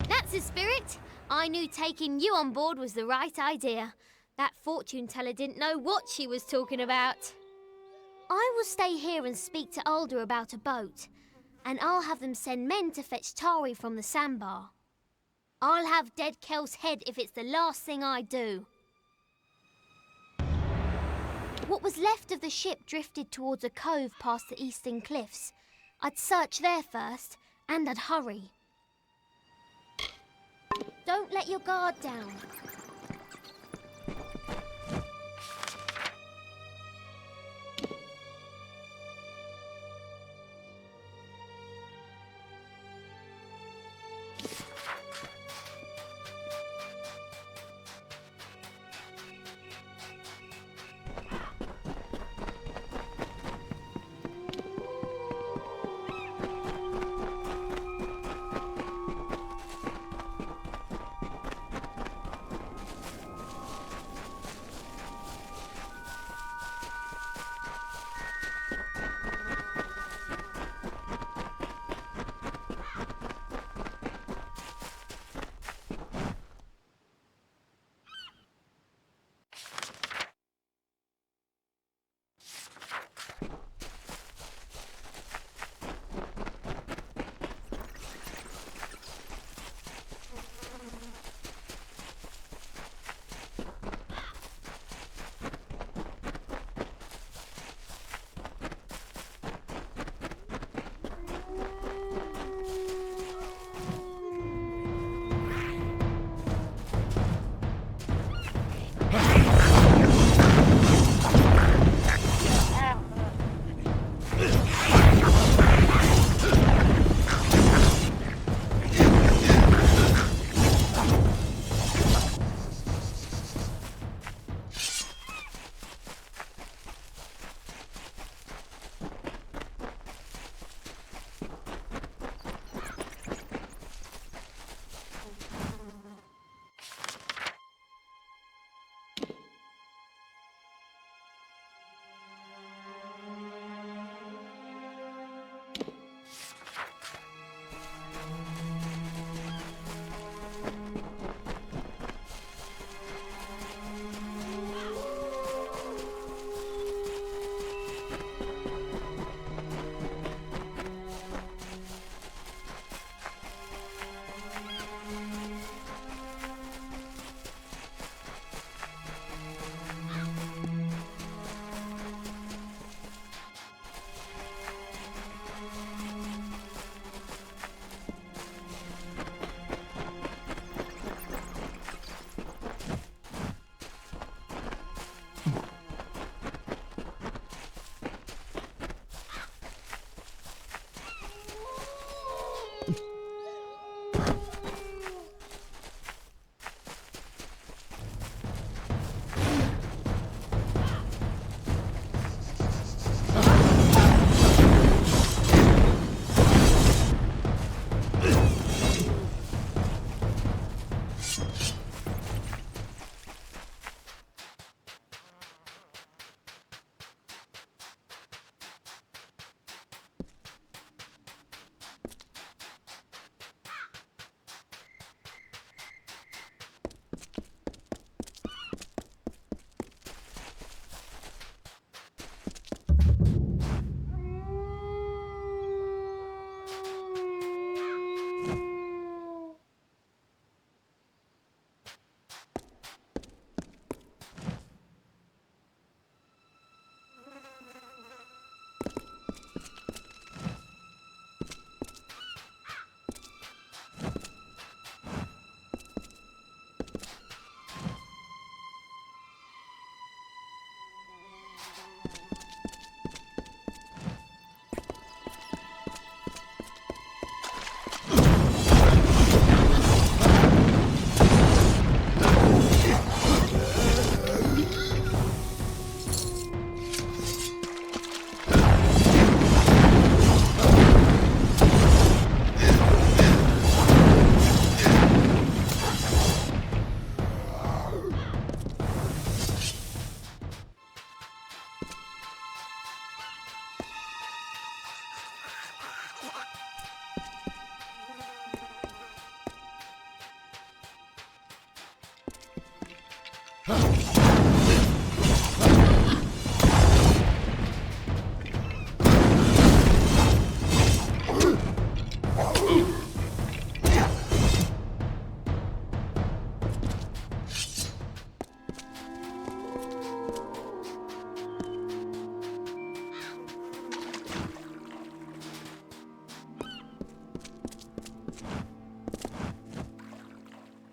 That's the spirit! I knew taking you on board was the right idea. That fortune teller didn't know what she was talking about. I will stay here and speak to Alder about a boat, and I'll have them send men to fetch Tari from the sandbar. I'll have dead Kel's head if it's the last thing I do. What was left of the ship drifted towards a cove past the eastern cliffs. I'd search there first, and I'd hurry. Don't let your guard down.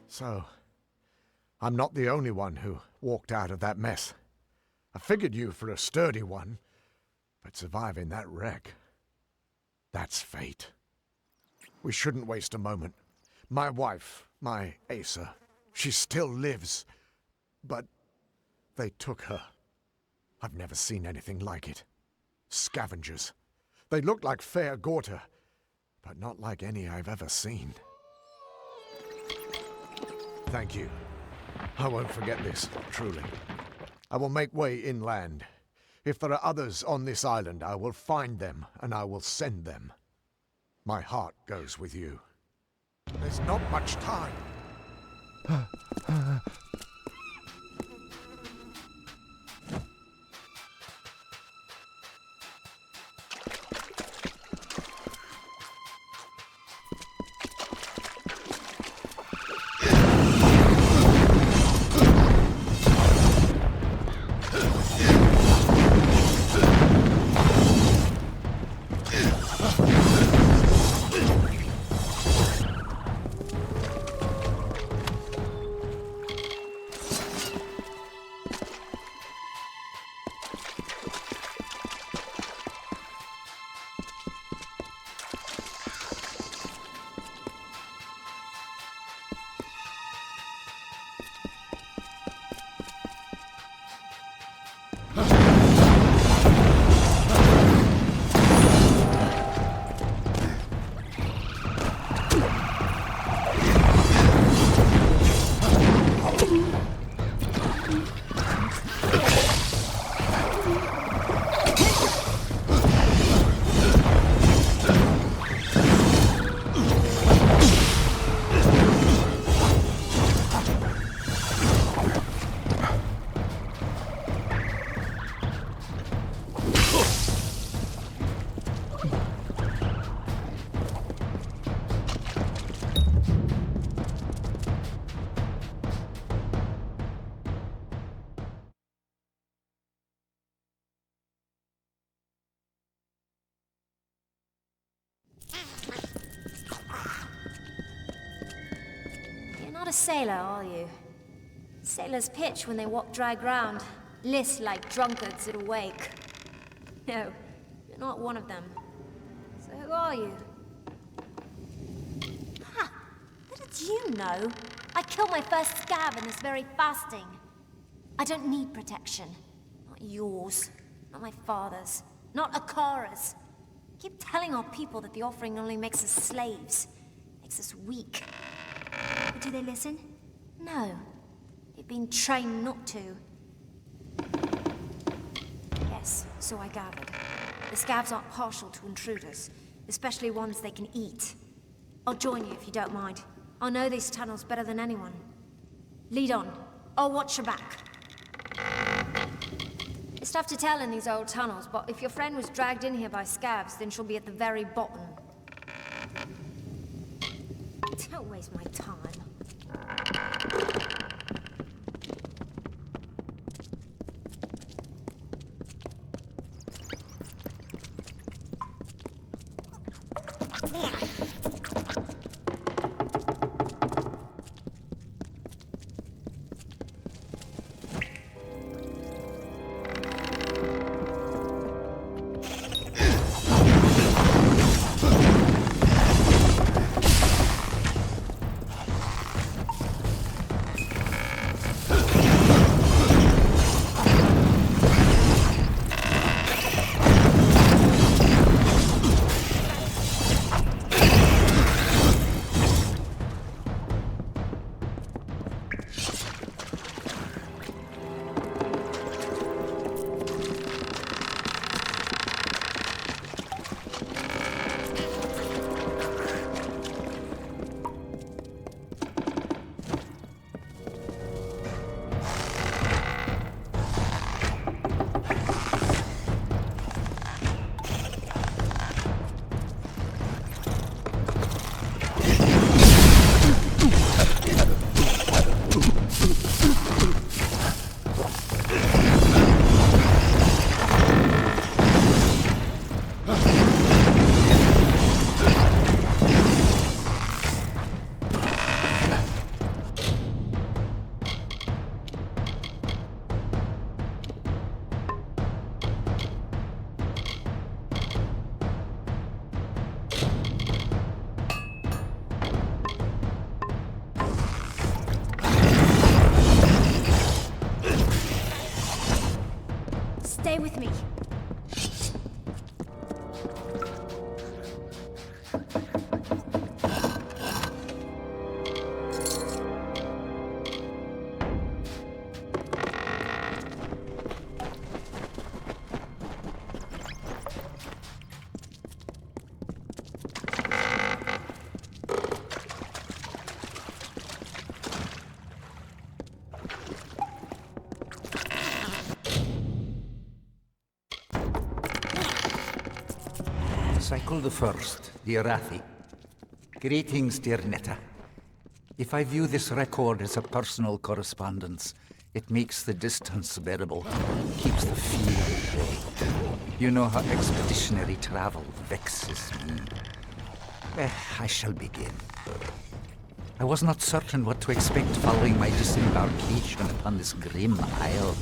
So, I'm not the only one who walked out of that mess. I figured you for a sturdy one, but surviving that wreck, that's fate. We shouldn't waste a moment. My wife, my Asa, she still lives, but they took her. I've never seen anything like it. Scavengers. They look like fair Gorta, but not like any I've ever seen. Thank you. I won't forget this, truly. I will make way inland. If there are others on this island, I will find them, and I will send them. My heart goes with you. There's not much time. Not a sailor, are you? Sailors pitch when they walk dry ground, list like drunkards at a wake. No, you're not one of them. So who are you? Ha! How did you know? I killed my first scav in this very fasting. I don't need protection. Not yours. Not my father's. Not Akara's. Keep telling our people that the offering only makes us slaves. Makes us weak. But do they listen? No. They've been trained not to. Yes, so I gathered. The scavs aren't partial to intruders, especially ones they can eat. I'll join you if you don't mind. I know these tunnels better than anyone. Lead on. I'll watch your back. It's tough to tell in these old tunnels, but if your friend was dragged in here by scavs, then she'll be at the very bottom. Don't waste my time. Stay with me. Cycle the first, dear Rathir. Greetings, dear Netta. If I view this record as a personal correspondence, it makes the distance bearable, keeps the fear at bay. You know how expeditionary travel vexes me. I shall begin. I was not certain what to expect following my disembarkation upon this grim isle.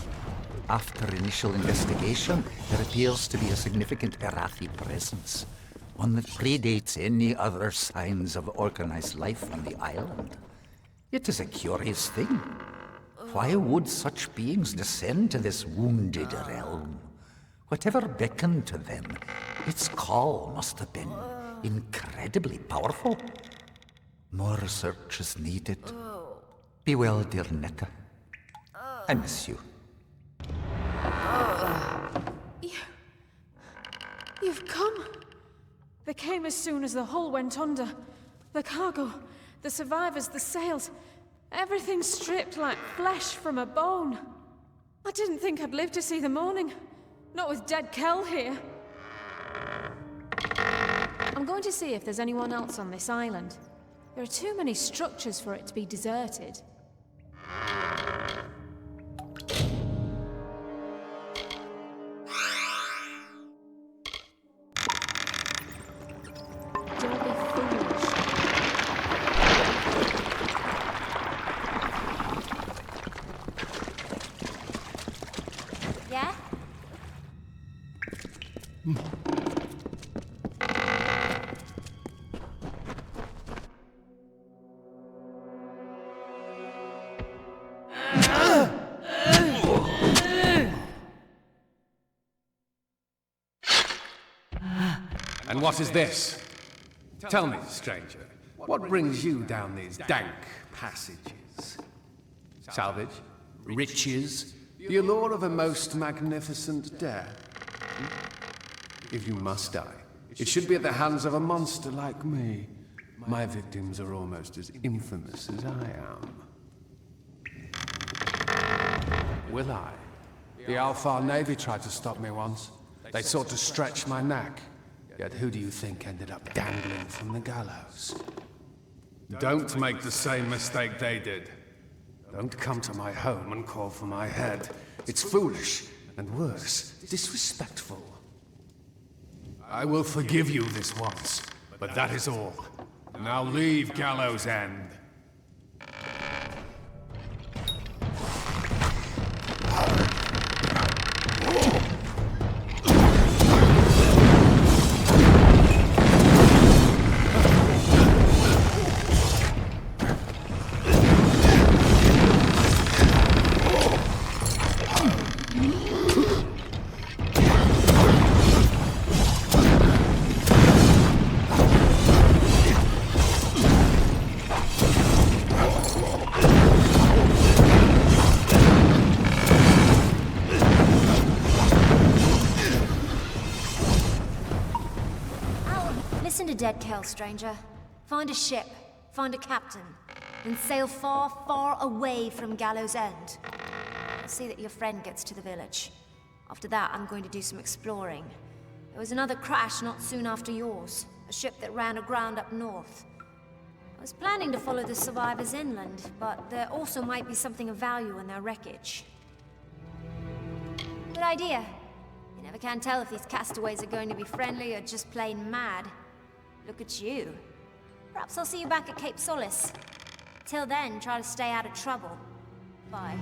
After initial investigation, there appears to be a significant Arathi presence, one that predates any other signs of organized life on the island. It is a curious thing. Why would such beings descend to this wounded realm? Whatever beckoned to them, its call must have been incredibly powerful. More research is needed. Be well, dear Netta. I miss you. You've come. They came as soon as the hull went under. The cargo, the survivors, the sails, everything stripped like flesh from a bone. I didn't think I'd live to see the morning. Not with dead Kel here. I'm going to see if there's anyone else on this island. There are too many structures for it to be deserted. And what is this? Tell me, stranger, what brings you down these dank passages? Salvage? Riches? The allure of a most magnificent death? If you must die, it should be at the hands of a monster like me. My victims are almost as infamous as I am. Will I? The Alpha Navy tried to stop me once. They sought to stretch my neck. Yet who do you think ended up dangling from the gallows? Don't make the same mistake they did. Don't come to my home and call for my head. It's foolish, and worse, disrespectful. I will forgive you this once, But that is all. Now leave Gallows End. Listen to Dead Kel, stranger. Find a ship, find a captain, and sail far, far away from Gallows End. I'll see that your friend gets to the village. After that, I'm going to do some exploring. There was another crash not soon after yours, a ship that ran aground up north. I was planning to follow the survivors inland, but there also might be something of value in their wreckage. Good idea. You never can tell if these castaways are going to be friendly or just plain mad. Look at you. Perhaps I'll see you back at Cape Solace. Till then, try to stay out of trouble. Bye.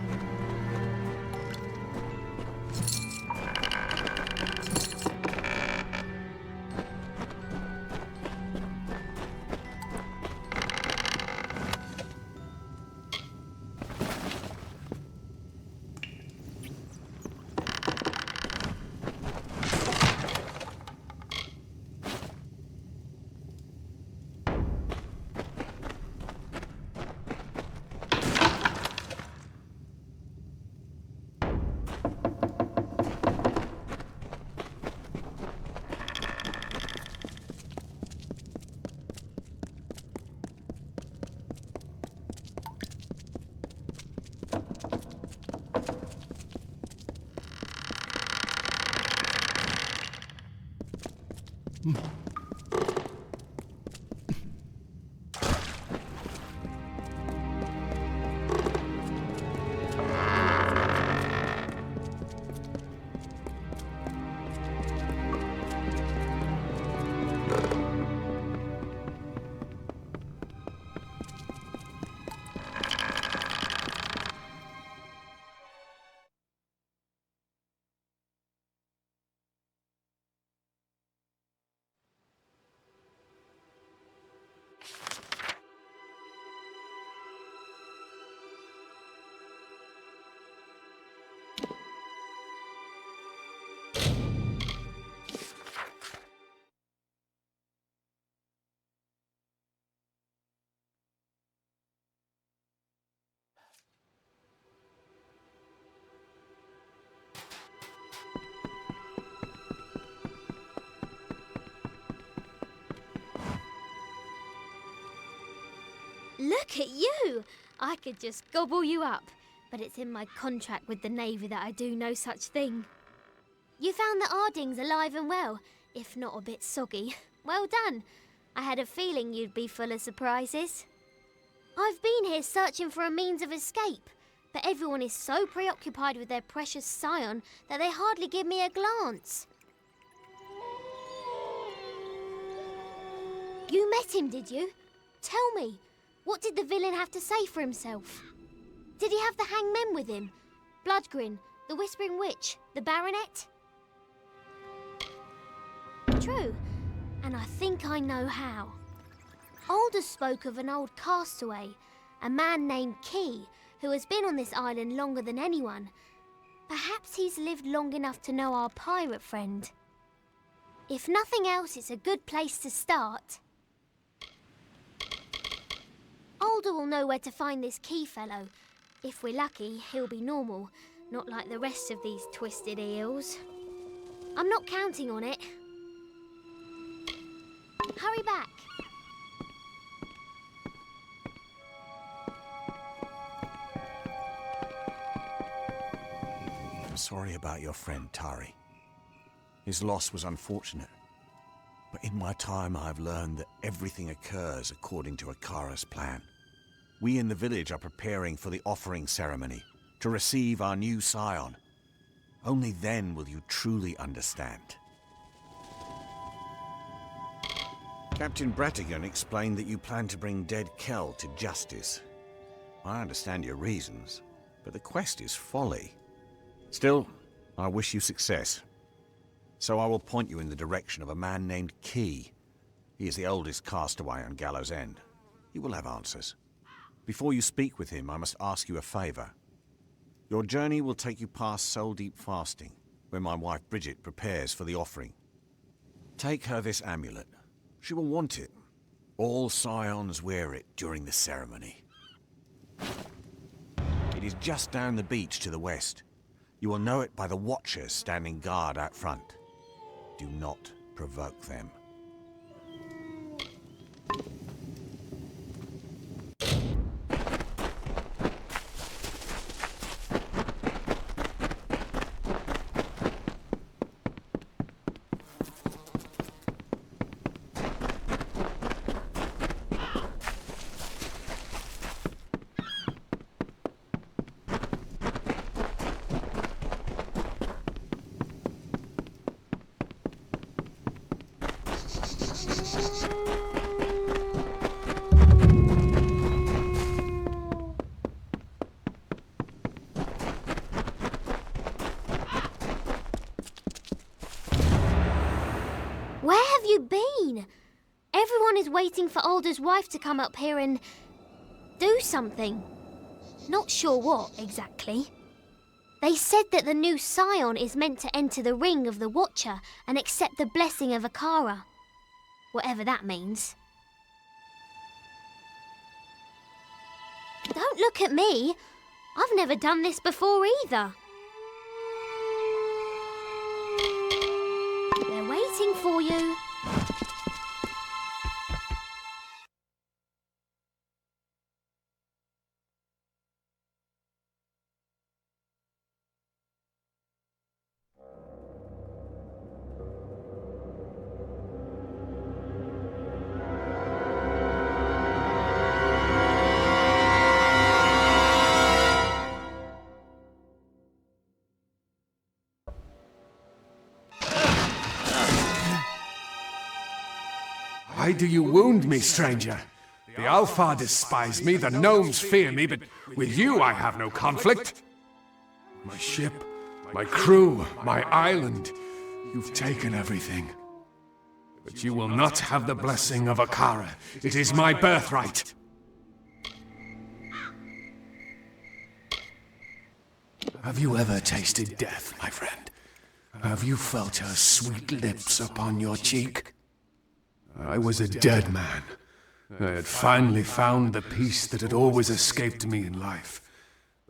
Look at you! I could just gobble you up, but it's in my contract with the Navy that I do no such thing. You found the Ardings alive and well, if not a bit soggy. Well done. I had a feeling you'd be full of surprises. I've been here searching for a means of escape, but everyone is so preoccupied with their precious scion that they hardly give me a glance. You met him, did you? Tell me. What did the villain have to say for himself? Did he have the hangmen with him? Bloodgrin, the Whispering Witch, the Baronet? True, and I think I know how. Aldous spoke of an old castaway, a man named Key, who has been on this island longer than anyone. Perhaps he's lived long enough to know our pirate friend. If nothing else, it's a good place to start. Alder will know where to find this Key fellow. If we're lucky, he'll be normal, not like the rest of these twisted eels. I'm not counting on it. Hurry back. I'm sorry about your friend, Tari. His loss was unfortunate. But in my time, I've learned that everything occurs according to Akara's plan. We in the village are preparing for the offering ceremony to receive our new scion. Only then will you truly understand. Captain Bratigan explained that you plan to bring dead Kel to justice. I understand your reasons, but the quest is folly. Still, I wish you success. So I will point you in the direction of a man named Key. He is the oldest castaway on Gallows End. He will have answers. Before you speak with him, I must ask you a favor. Your journey will take you past Soul Deep Fasting, where my wife Bridget prepares for the offering. Take her this amulet. She will want it. All scions wear it during the ceremony. It is just down the beach to the west. You will know it by the watchers standing guard out front. Do not provoke them. Where have you been? Everyone is waiting for Alder's wife to come up here and do something. Not sure what, exactly. They said that the new scion is meant to enter the ring of the Watcher and accept the blessing of Akara. Whatever that means. Don't look at me. I've never done this before either. They're waiting for you. Why do you wound me, stranger? The Alfar despise me, the gnomes fear me, but with you I have no conflict. My ship, my crew, my island, you've taken everything. But you will not have the blessing of Akara. It is my birthright. Have you ever tasted death, my friend? Have you felt her sweet lips upon your cheek? I was a dead man. I had finally found the peace that had always escaped me in life.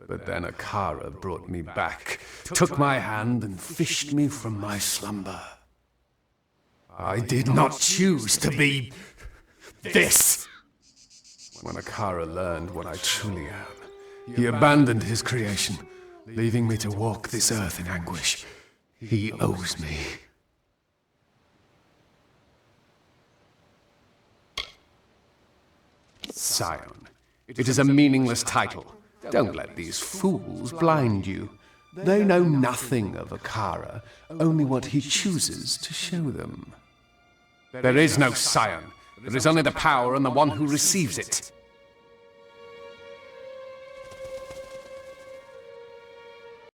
But then Akara brought me back, took my hand and fished me from my slumber. I did not choose to be this. When Akara learned what I truly am, he abandoned his creation, leaving me to walk this earth in anguish. He owes me. Scion. It is a meaningless title. Don't let these fools blind you. They know nothing of Akara, only what he chooses to show them. There is no Scion. There is only the power and the one who receives it.